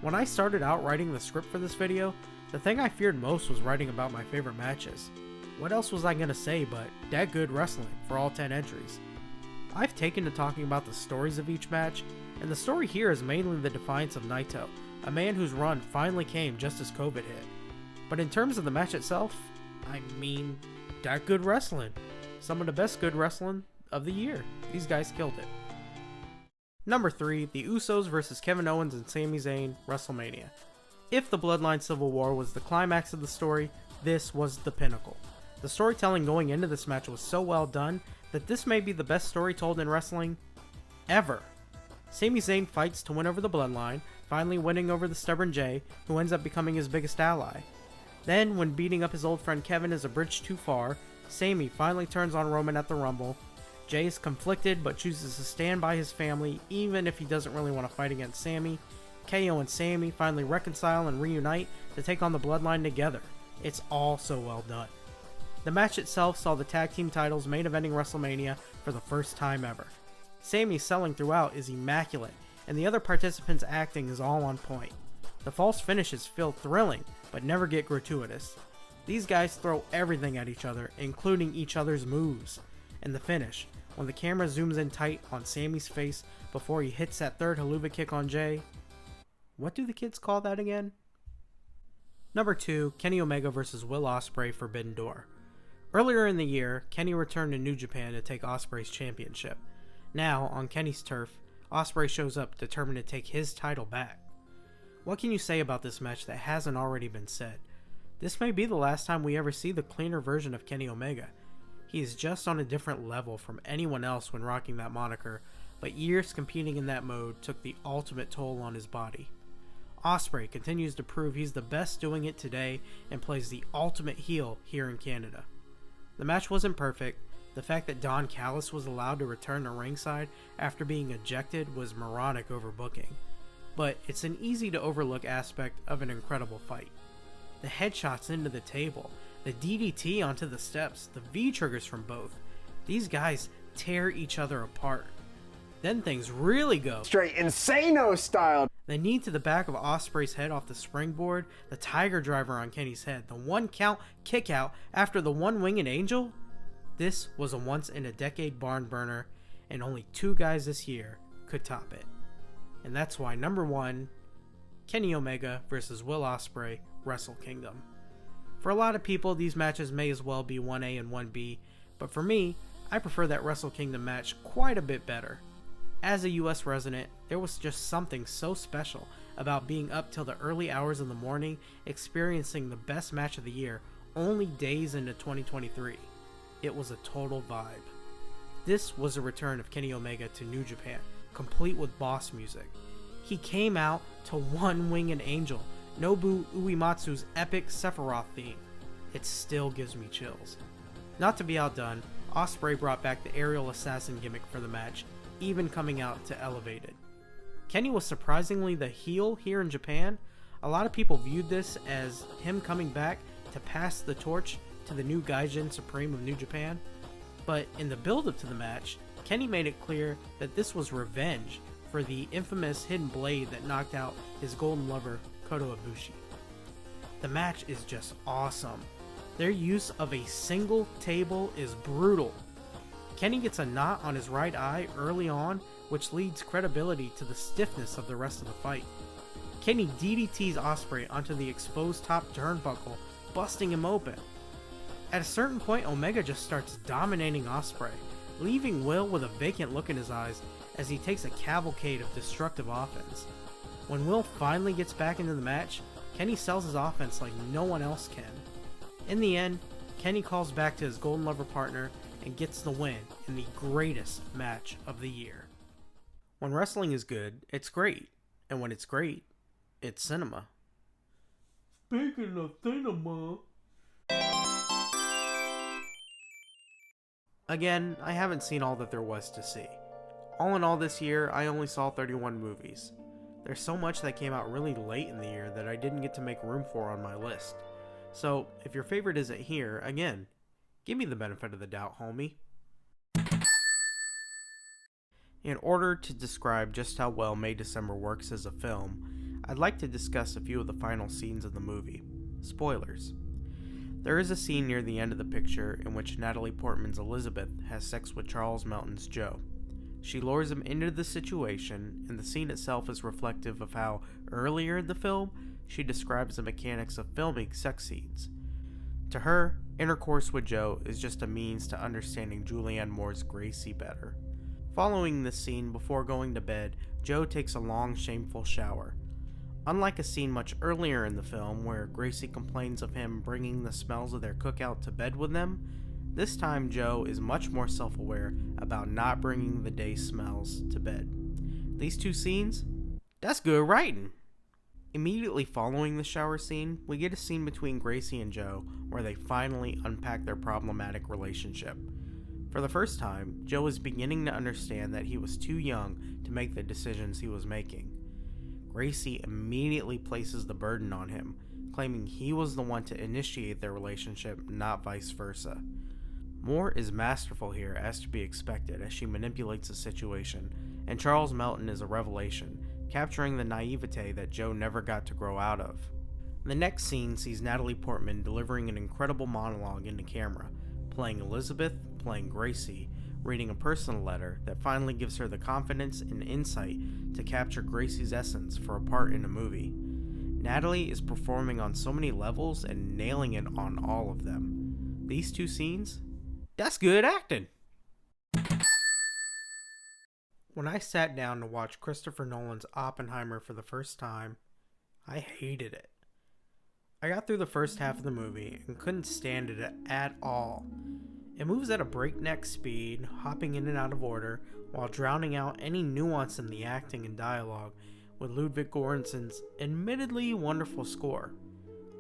When I started out writing the script for this video, the thing I feared most was writing about my favorite matches. What else was I gonna say but that good wrestling for all 10 entries? I've taken to talking about the stories of each match, and the story here is mainly the defiance of Naito, a man whose run finally came just as COVID hit. But in terms of the match itself, I mean, that good wrestling. Some of the best good wrestling of the year. These guys killed it. Number 3, the Usos vs. Kevin Owens and Sami Zayn, WrestleMania. If the Bloodline Civil War was the climax of the story, this was the pinnacle. The storytelling going into this match was so well done that this may be the best story told in wrestling ever. Sami Zayn fights to win over the Bloodline, finally winning over the stubborn Jay, who ends up becoming his biggest ally. Then, when beating up his old friend Kevin is a bridge too far, Sami finally turns on Roman at the Rumble. Jay is conflicted but chooses to stand by his family even if he doesn't really want to fight against Sami. KO and Sami finally reconcile and reunite to take on the Bloodline together. It's all so well done. The match itself saw the tag team titles main eventing WrestleMania for the first time ever. Sami's selling throughout is immaculate, and the other participants' acting is all on point. The false finishes feel thrilling, but never get gratuitous. These guys throw everything at each other, including each other's moves. And the finish, when the camera zooms in tight on Sami's face before he hits that third haluva kick on Jay. What do the kids call that again? Number 2, Kenny Omega vs. Will Ospreay, Forbidden Door. Earlier in the year, Kenny returned to New Japan to take Ospreay's championship. Now, on Kenny's turf, Ospreay shows up determined to take his title back. What can you say about this match that hasn't already been said? This may be the last time we ever see the cleaner version of Kenny Omega. He is just on a different level from anyone else when rocking that moniker, but years competing in that mode took the ultimate toll on his body. Ospreay continues to prove he's the best doing it today and plays the ultimate heel here in Canada. The match wasn't perfect. The fact that Don Callis was allowed to return to ringside after being ejected was moronic overbooking, but it's an easy to overlook aspect of an incredible fight. The headshots into the table, the DDT onto the steps, the V-triggers from both. These guys tear each other apart. Then things really go Straight Insano style. The knee to the back of Ospreay's head off the springboard, the Tiger Driver on Kenny's head, the 1 count kick out after the one-winged angel. This was a once-in-a-decade barn burner, and only 2 guys this year could top it. And that's why number 1, Kenny Omega vs. Will Ospreay, Wrestle Kingdom. For a lot of people, these matches may as well be 1A and 1B, but for me, I prefer that Wrestle Kingdom match quite a bit better. As a US resident, there was just something so special about being up till the early hours of the morning, experiencing the best match of the year only days into 2023. It was a total vibe. This was a return of Kenny Omega to New Japan, complete with boss music. He came out to One Winged Angel, Nobu Uematsu's epic Sephiroth theme. It still gives me chills. Not to be outdone, Ospreay brought back the aerial assassin gimmick for the match, even coming out to Elevated. Kenny was surprisingly the heel here in Japan. A lot of people viewed this as him coming back to pass the torch to the new Gaijin Supreme of New Japan, but in the build-up to the match, Kenny made it clear that this was revenge for the infamous hidden blade that knocked out his golden lover Kota Ibushi. The match is just awesome. Their use of a single table is brutal. Kenny gets a knot on his right eye early on, which leads credibility to the stiffness of the rest of the fight. Kenny DDTs Ospreay onto the exposed top turnbuckle, busting him open. At a certain point, Omega just starts dominating Ospreay, leaving Will with a vacant look in his eyes as he takes a cavalcade of destructive offense. When Will finally gets back into the match, Kenny sells his offense like no one else can. In the end, Kenny calls back to his Golden Lover partner and gets the win in the greatest match of the year. When wrestling is good, it's great. And when it's great, it's cinema. Speaking of cinema... Again, I haven't seen all that there was to see. All in all this year, I only saw 31 movies. There's so much that came out really late in the year that I didn't get to make room for on my list. So, if your favorite isn't here, again, give me the benefit of the doubt, homie. In order to describe just how well May December works as a film, I'd like to discuss a few of the final scenes of the movie. Spoilers. There is a scene near the end of the picture in which Natalie Portman's Elizabeth has sex with Charles Melton's Joe. She lures him into the situation, and the scene itself is reflective of how, earlier in the film, she describes the mechanics of filming sex scenes. To her, intercourse with Joe is just a means to understanding Julianne Moore's Gracie better. Following this scene, before going to bed, Joe takes a long, shameful shower. Unlike a scene much earlier in the film where Gracie complains of him bringing the smells of their cookout to bed with them, this time Joe is much more self-aware about not bringing the day smells to bed. These two scenes, that's good writing. Immediately following the shower scene, we get a scene between Gracie and Joe where they finally unpack their problematic relationship. For the first time, Joe is beginning to understand that he was too young to make the decisions he was making. Gracie immediately places the burden on him, claiming he was the one to initiate their relationship, not vice versa. Moore is masterful here, as to be expected, as she manipulates the situation, and Charles Melton is a revelation, capturing the naivete that Joe never got to grow out of. The next scene sees Natalie Portman delivering an incredible monologue into camera, playing Elizabeth, playing Gracie, reading a personal letter that finally gives her the confidence and insight to capture Gracie's essence for a part in a movie. Natalie is performing on so many levels and nailing it on all of them. These two scenes, that's good acting. When I sat down to watch Christopher Nolan's Oppenheimer for the first time, I hated it. I got through the first half of the movie and couldn't stand it at all. It moves at a breakneck speed, hopping in and out of order, while drowning out any nuance in the acting and dialogue with Ludwig Göransson's admittedly wonderful score.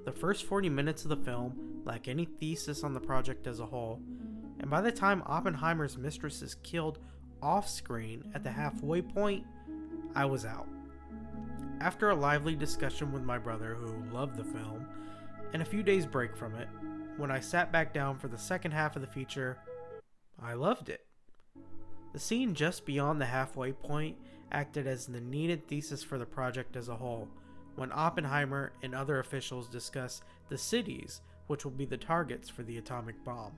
The first 40 minutes of the film lack any thesis on the project as a whole, and by the time Oppenheimer's mistress is killed off-screen at the halfway point, I was out. After a lively discussion with my brother, who loved the film, and a few days break from it, when I sat back down for the second half of the feature, I loved it. The scene just beyond the halfway point acted as the needed thesis for the project as a whole, when Oppenheimer and other officials discuss the cities which will be the targets for the atomic bomb.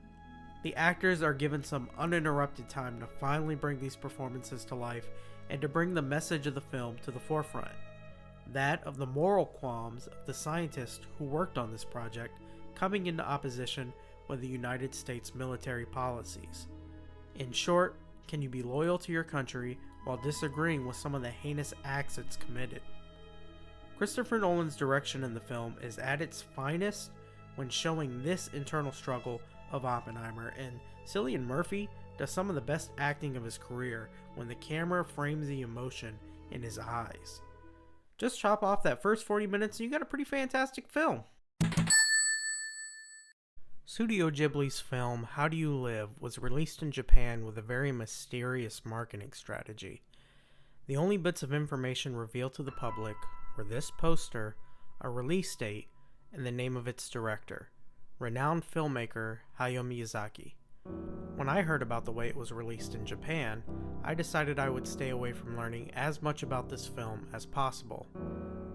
The actors are given some uninterrupted time to finally bring these performances to life and to bring the message of the film to the forefront. That of the moral qualms of the scientists who worked on this project coming into opposition with the United States military policies. In short, can you be loyal to your country while disagreeing with some of the heinous acts it's committed? Christopher Nolan's direction in the film is at its finest when showing this internal struggle of Oppenheimer, and Cillian Murphy does some of the best acting of his career when the camera frames the emotion in his eyes. Just chop off that first 40 minutes and you got a pretty fantastic film. Studio Ghibli's film How Do You Live was released in Japan with a very mysterious marketing strategy. The only bits of information revealed to the public were this poster, a release date, and the name of its director, renowned filmmaker Hayao Miyazaki. When I heard about the way it was released in Japan, I decided I would stay away from learning as much about this film as possible.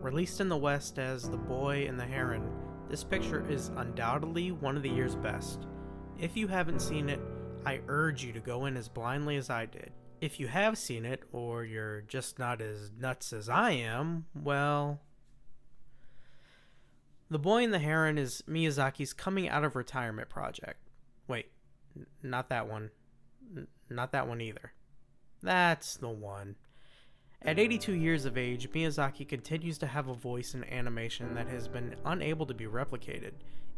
Released in the West as The Boy and the Heron, this picture is undoubtedly one of the year's best. If you haven't seen it, I urge you to go in as blindly as I did. If you have seen it, or you're just not as nuts as I am, well... The Boy and the Heron is Miyazaki's coming out of retirement project. Wait, not that one. Not that one either. That's the one. At 82 years of age, Miyazaki continues to have a voice in animation that has been unable to be replicated,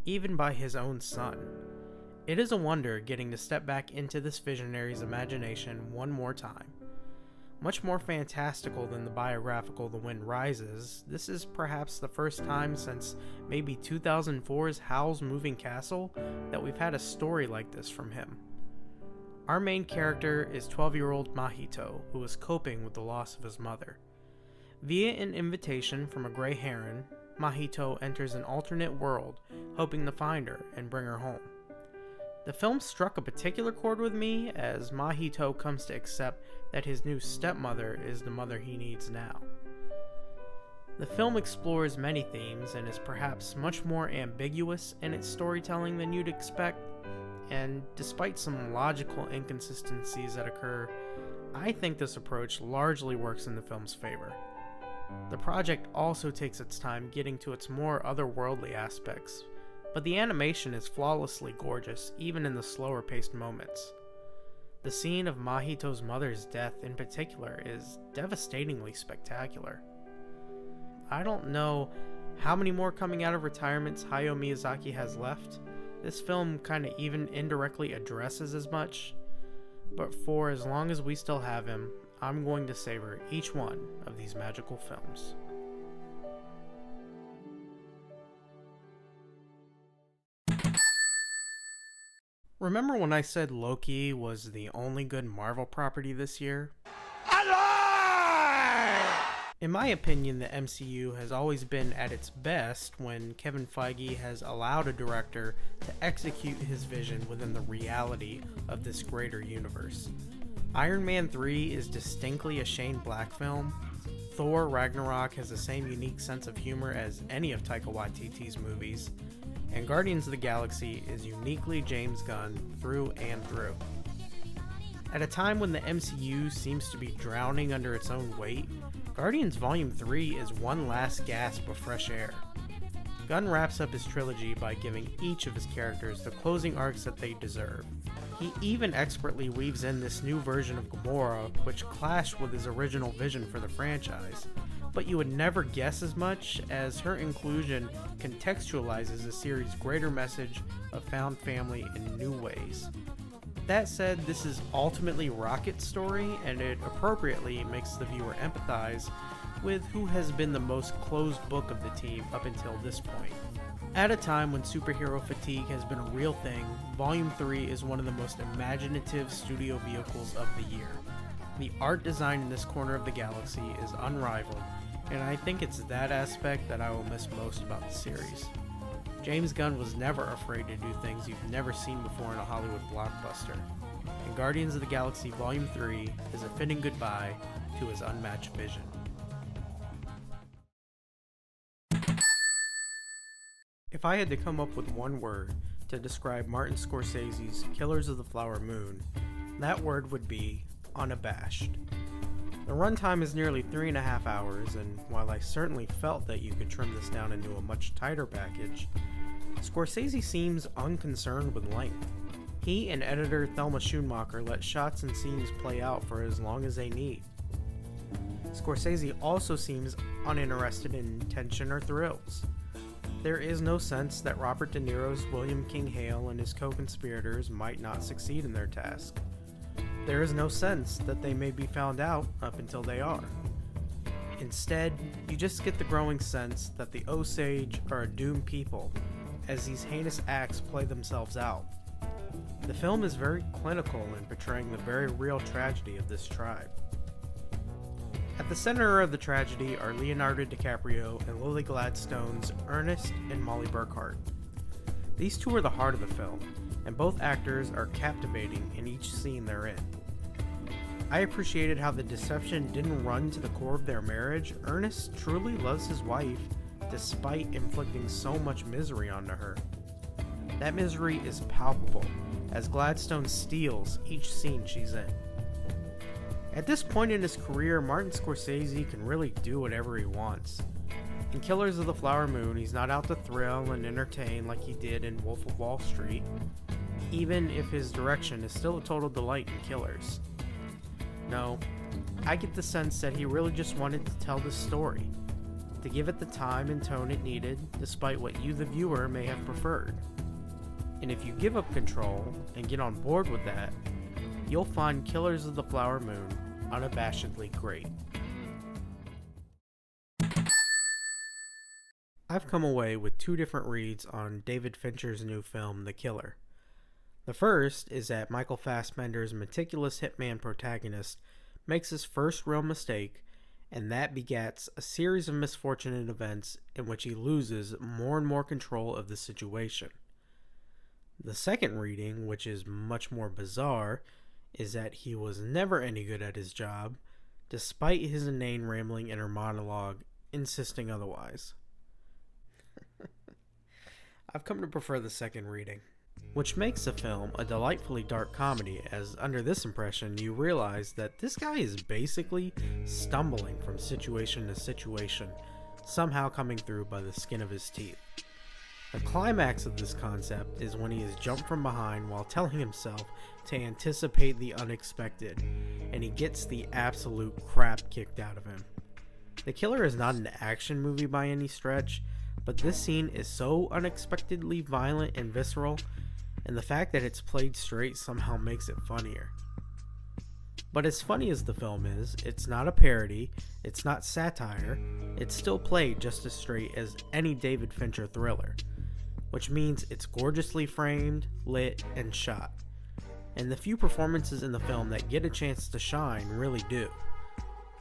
even by his own son. It is a wonder getting to step back into this visionary's imagination one more time. Much more fantastical than the biographical The Wind Rises, this is perhaps the first time since maybe 2004's Howl's Moving Castle that we've had a story like this from him. Our main character is 12-year-old Mahito, who is coping with the loss of his mother. Via an invitation from a gray heron, Mahito enters an alternate world, hoping to find her and bring her home. The film struck a particular chord with me as Mahito comes to accept that his new stepmother is the mother he needs now. The film explores many themes and is perhaps much more ambiguous in its storytelling than you'd expect, and despite some logical inconsistencies that occur, I think this approach largely works in the film's favor. The project also takes its time getting to its more otherworldly aspects, but the animation is flawlessly gorgeous even in the slower paced moments. The scene of Mahito's mother's death in particular is devastatingly spectacular. I don't know how many more coming out of retirements Hayao Miyazaki has left. This film kind of even indirectly addresses as much. But for as long as we still have him, I'm going to savor each one of these magical films. Remember when I said Loki was the only good Marvel property this year? In my opinion, the MCU has always been at its best when Kevin Feige has allowed a director to execute his vision within the reality of this greater universe. Iron Man 3 is distinctly a Shane Black film. Thor Ragnarok has the same unique sense of humor as any of Taika Waititi's movies. And Guardians of the Galaxy is uniquely James Gunn through and through. At a time when the MCU seems to be drowning under its own weight, Guardians Volume 3 is one last gasp of fresh air. Gunn wraps up his trilogy by giving each of his characters the closing arcs that they deserve. He even expertly weaves in this new version of Gamora, which clashed with his original vision for the franchise, but you would never guess as much, as her inclusion contextualizes the series' greater message of found family in new ways. That said, this is ultimately Rocket's story, and it appropriately makes the viewer empathize with who has been the most closed book of the team up until this point. At a time when superhero fatigue has been a real thing, Volume 3 is one of the most imaginative studio vehicles of the year. The art design in this corner of the galaxy is unrivaled, and I think it's that aspect that I will miss most about the series. James Gunn was never afraid to do things you've never seen before in a Hollywood blockbuster, and Guardians of the Galaxy Volume 3 is a fitting goodbye to his unmatched vision. If I had to come up with one word to describe Martin Scorsese's Killers of the Flower Moon, that word would be unabashed. The runtime is nearly 3.5 hours, and while I certainly felt that you could trim this down into a much tighter package, Scorsese seems unconcerned with length. He and editor Thelma Schoonmaker let shots and scenes play out for as long as they need. Scorsese also seems uninterested in tension or thrills. There is no sense that Robert De Niro's William King Hale and his co-conspirators might not succeed in their task. There is no sense that they may be found out up until they are. Instead, you just get the growing sense that the Osage are a doomed people as these heinous acts play themselves out. The film is very clinical in portraying the very real tragedy of this tribe. At the center of the tragedy are Leonardo DiCaprio and Lily Gladstone's Ernest and Molly Burkhart. These two are the heart of the film, and both actors are captivating in each scene they're in. I appreciated how the deception didn't run to the core of their marriage. Ernest truly loves his wife, despite inflicting so much misery onto her. That misery is palpable, as Gladstone steals each scene she's in. At this point in his career, Martin Scorsese can really do whatever he wants. In Killers of the Flower Moon, he's not out to thrill and entertain like he did in Wolf of Wall Street, even if his direction is still a total delight in Killers. No, I get the sense that he really just wanted to tell this story, to give it the time and tone it needed, despite what you, the viewer, may have preferred. And if you give up control and get on board with that, you'll find Killers of the Flower Moon unabashedly great. I've come away with two different reads on David Fincher's new film, The Killer. The first is that Michael Fassbender's meticulous hitman protagonist makes his first real mistake, and that begats a series of misfortunate events in which he loses more and more control of the situation. The second reading, which is much more bizarre, is that he was never any good at his job, despite his inane rambling inner monologue insisting otherwise. I've come to prefer the second reading, which makes the film a delightfully dark comedy, as under this impression you realize that this guy is basically stumbling from situation to situation, somehow coming through by the skin of his teeth. The climax of this concept is when he is jumped from behind while telling himself to anticipate the unexpected, and he gets the absolute crap kicked out of him. The Killer is not an action movie by any stretch, but this scene is so unexpectedly violent and visceral, and the fact that it's played straight somehow makes it funnier. But as funny as the film is, it's not a parody, it's not satire, it's still played just as straight as any David Fincher thriller, which means it's gorgeously framed, lit, and shot. And the few performances in the film that get a chance to shine really do.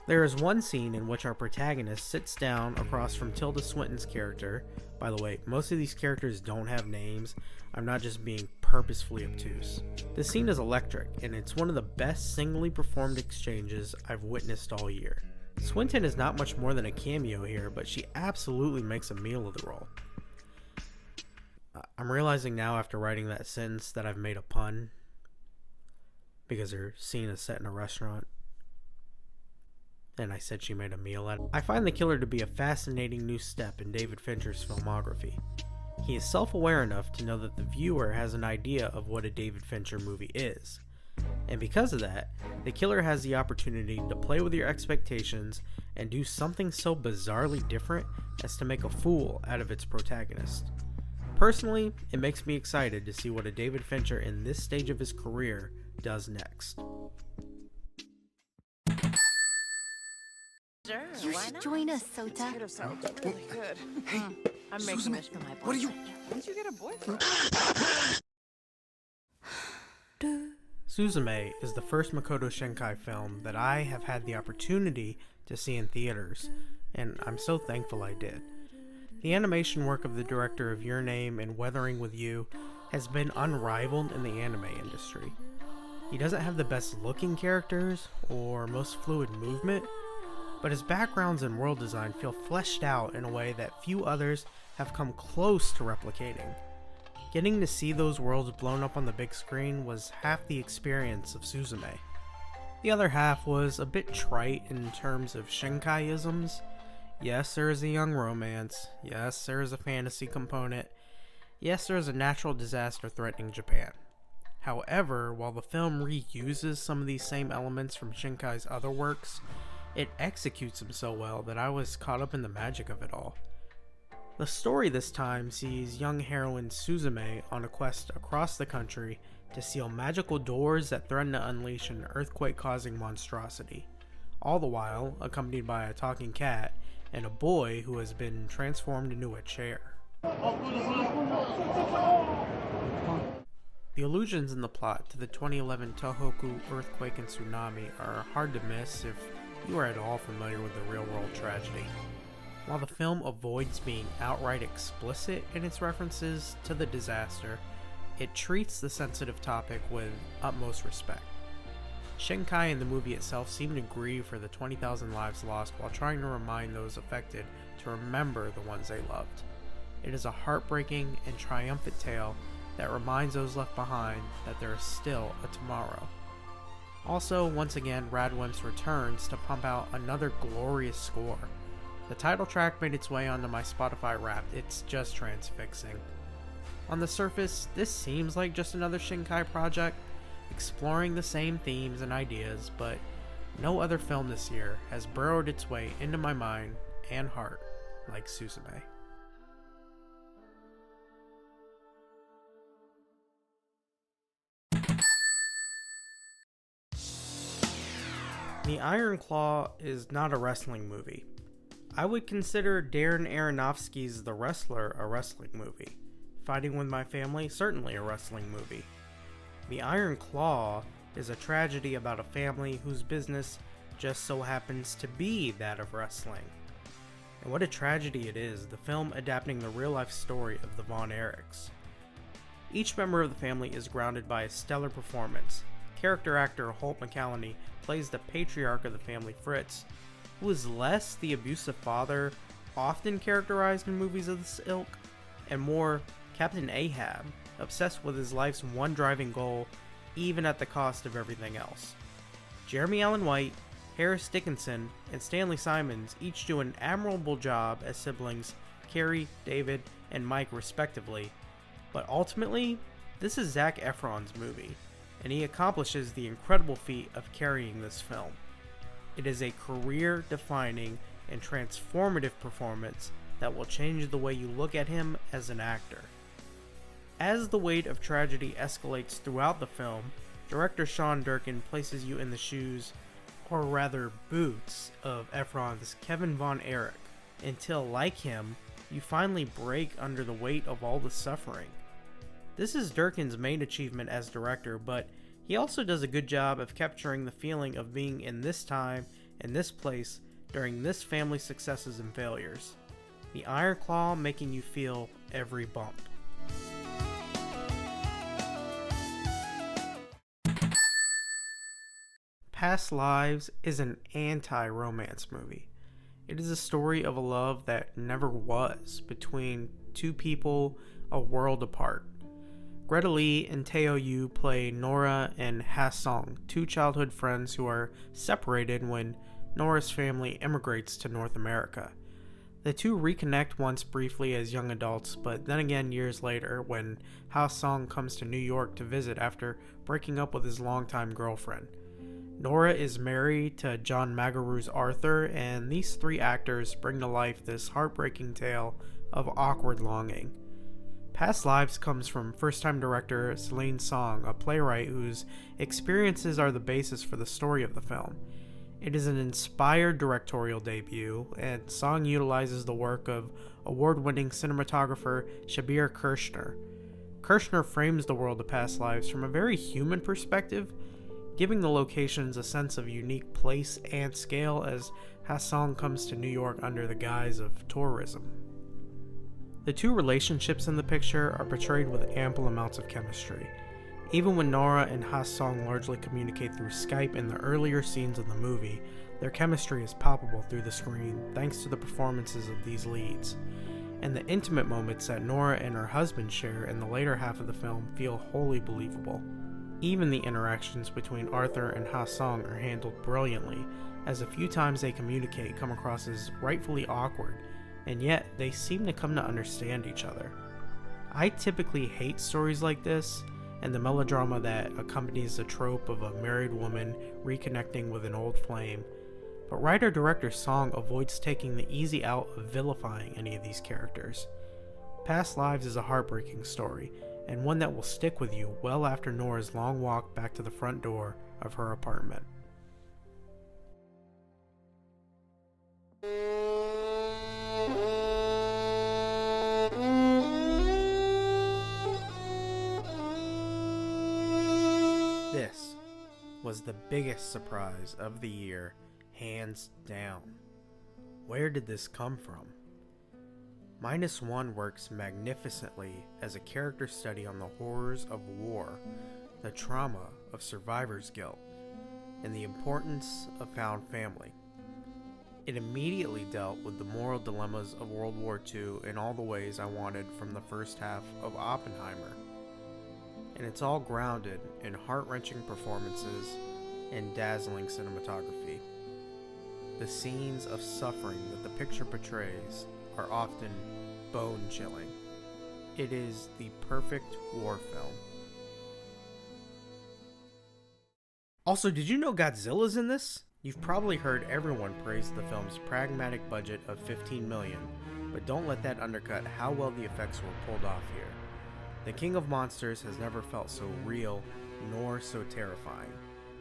There is one scene in which our protagonist sits down across from Tilda Swinton's character. By the way, most of these characters don't have names. I'm not just being purposefully obtuse. This scene is electric, and it's one of the best singly performed exchanges I've witnessed all year. Swinton is not much more than a cameo here, but she absolutely makes a meal of the role. I'm realizing now after writing that sentence that I've made a pun, because her scene is set in a restaurant. And I said she made a meal at it. I find The Killer to be a fascinating new step in David Fincher's filmography. He is self-aware enough to know that the viewer has an idea of what a David Fincher movie is. And because of that, The Killer has the opportunity to play with your expectations and do something so bizarrely different as to make a fool out of its protagonist. Personally, it makes me excited to see what a David Fincher in this stage of his career does next. Sure, you should join us, Sota. Potato salad really good. Hey, I'm making this for my boyfriend. what are you? When did you get a boyfriend? Suzume is the first Makoto Shinkai film that I have had the opportunity to see in theaters, and I'm so thankful I did. The animation work of the director of Your Name and Weathering with You has been unrivaled in the anime industry. He doesn't have the best looking characters or most fluid movement, but his backgrounds and world design feel fleshed out in a way that few others have come close to replicating. Getting to see those worlds blown up on the big screen was half the experience of Suzume. The other half was a bit trite in terms of Shinkai-isms. Yes, there is a young romance. Yes, there is a fantasy component. Yes, there is a natural disaster threatening Japan. However, while the film reuses some of these same elements from Shinkai's other works, it executes them so well that I was caught up in the magic of it all. The story this time sees young heroine Suzume on a quest across the country to seal magical doors that threaten to unleash an earthquake-causing monstrosity, all the while accompanied by a talking cat and a boy who has been transformed into a chair. The allusions in the plot to the 2011 Tohoku earthquake and tsunami are hard to miss if you are at all familiar with the real-world tragedy. While the film avoids being outright explicit in its references to the disaster, it treats the sensitive topic with utmost respect. Shinkai and the movie itself seem to grieve for the 20,000 lives lost while trying to remind those affected to remember the ones they loved. It is a heartbreaking and triumphant tale that reminds those left behind that there is still a tomorrow. Also, once again, Radwimps returns to pump out another glorious score. The title track made its way onto my Spotify Wrapped. It's just transfixing. On the surface, this seems like just another Shinkai project, exploring the same themes and ideas, but no other film this year has burrowed its way into my mind and heart like Suzume. The Iron Claw is not a wrestling movie. I would consider Darren Aronofsky's The Wrestler a wrestling movie. Fighting with My Family, certainly a wrestling movie. The Iron Claw is a tragedy about a family whose business just so happens to be that of wrestling. And what a tragedy it is, the film adapting the real-life story of the Von Erichs. Each member of the family is grounded by a stellar performance. Character actor Holt McCallany plays the patriarch of the family, Fritz, who is less the abusive father often characterized in movies of this ilk, and more Captain Ahab, obsessed with his life's one driving goal, even at the cost of everything else. Jeremy Allen White, Harris Dickinson, and Stanley Simons each do an admirable job as siblings Carrie, David, and Mike respectively, but ultimately, this is Zac Efron's movie, and he accomplishes the incredible feat of carrying this film. It is a career-defining and transformative performance that will change the way you look at him as an actor. As the weight of tragedy escalates throughout the film, director Sean Durkin places you in the shoes, or rather boots, of Ephron's Kevin Von Erich, until, like him, you finally break under the weight of all the suffering. This is Durkin's main achievement as director, but he also does a good job of capturing the feeling of being in this time and this place during this family's successes and failures. The Iron Claw making you feel every bump. Past Lives is an anti-romance movie. It is a story of a love that never was between two people a world apart. Greta Lee and Tae Yoo play Nora and Ha Sung, two childhood friends who are separated when Nora's family immigrates to North America. The two reconnect once briefly as young adults, but then again years later when Ha Sung comes to New York to visit after breaking up with his longtime girlfriend. Nora is married to John Magaru's Arthur, and these three actors bring to life this heartbreaking tale of awkward longing. Past Lives comes from first-time director Celine Song, a playwright whose experiences are the basis for the story of the film. It is an inspired directorial debut, and Song utilizes the work of award-winning cinematographer Shabir Kirshner. Kirshner frames the world of Past Lives from a very human perspective, giving the locations a sense of unique place and scale as Ha Sung comes to New York under the guise of tourism. The two relationships in the picture are portrayed with ample amounts of chemistry. Even when Nora and Ha Sung largely communicate through Skype in the earlier scenes of the movie, their chemistry is palpable through the screen thanks to the performances of these leads. And the intimate moments that Nora and her husband share in the later half of the film feel wholly believable. Even the interactions between Arthur and Ha Sung are handled brilliantly, as a few times they communicate come across as rightfully awkward, and yet they seem to come to understand each other. I typically hate stories like this, and the melodrama that accompanies the trope of a married woman reconnecting with an old flame, but writer-director Song avoids taking the easy out of vilifying any of these characters. Past Lives is a heartbreaking story, and one that will stick with you well after Nora's long walk back to the front door of her apartment. This was the biggest surprise of the year, hands down. Where did this come from? Minus One works magnificently as a character study on the horrors of war, the trauma of survivor's guilt, and the importance of found family. It immediately dealt with the moral dilemmas of World War II in all the ways I wanted from the first half of Oppenheimer. And it's all grounded in heart-wrenching performances and dazzling cinematography. The scenes of suffering that the picture portrays are often bone-chilling. It is the perfect war film. Also, did you know Godzilla's in this? You've probably heard everyone praise the film's pragmatic budget of $15 million, but don't let that undercut how well the effects were pulled off here. The King of Monsters has never felt so real, nor so terrifying.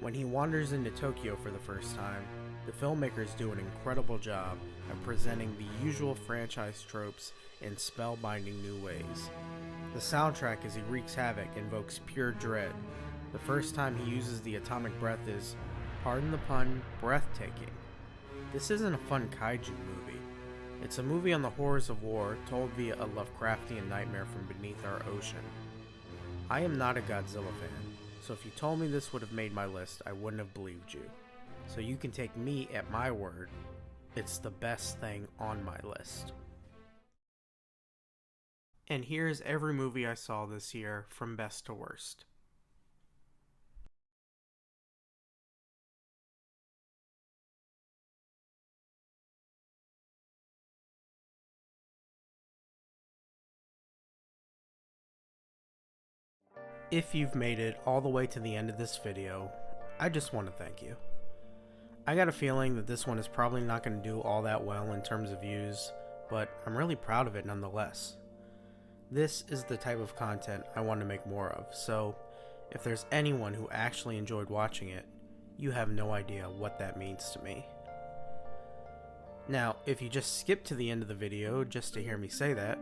When he wanders into Tokyo for the first time, the filmmakers do an incredible job of presenting the usual franchise tropes in spellbinding new ways. The soundtrack as he wreaks havoc invokes pure dread. The first time he uses the atomic breath is, pardon the pun, breathtaking. This isn't a fun kaiju movie. It's a movie on the horrors of war told via a Lovecraftian nightmare from beneath our ocean. I am not a Godzilla fan, so if you told me this would have made my list, I wouldn't have believed you. So you can take me at my word, it's the best thing on my list. And here's every movie I saw this year from best to worst. If you've made it all the way to the end of this video, I just want to thank you. I got a feeling that this one is probably not going to do all that well in terms of views, but I'm really proud of it nonetheless. This is the type of content I want to make more of, so if there's anyone who actually enjoyed watching it, you have no idea what that means to me. Now, if you just skip to the end of the video just to hear me say that,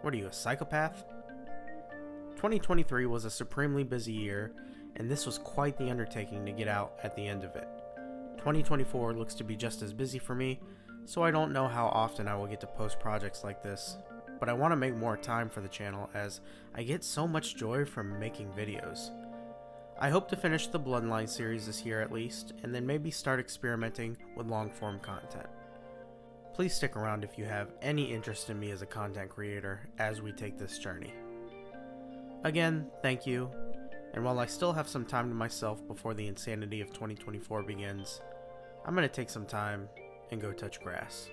what are you, a psychopath? 2023 was a supremely busy year, and this was quite the undertaking to get out at the end of it. 2024 looks to be just as busy for me, so I don't know how often I will get to post projects like this, but I want to make more time for the channel as I get so much joy from making videos. I hope to finish the Bloodline series this year at least, and then maybe start experimenting with long-form content. Please stick around if you have any interest in me as a content creator as we take this journey. Again, thank you, and while I still have some time to myself before the insanity of 2024 begins, I'm going to take some time and go touch grass.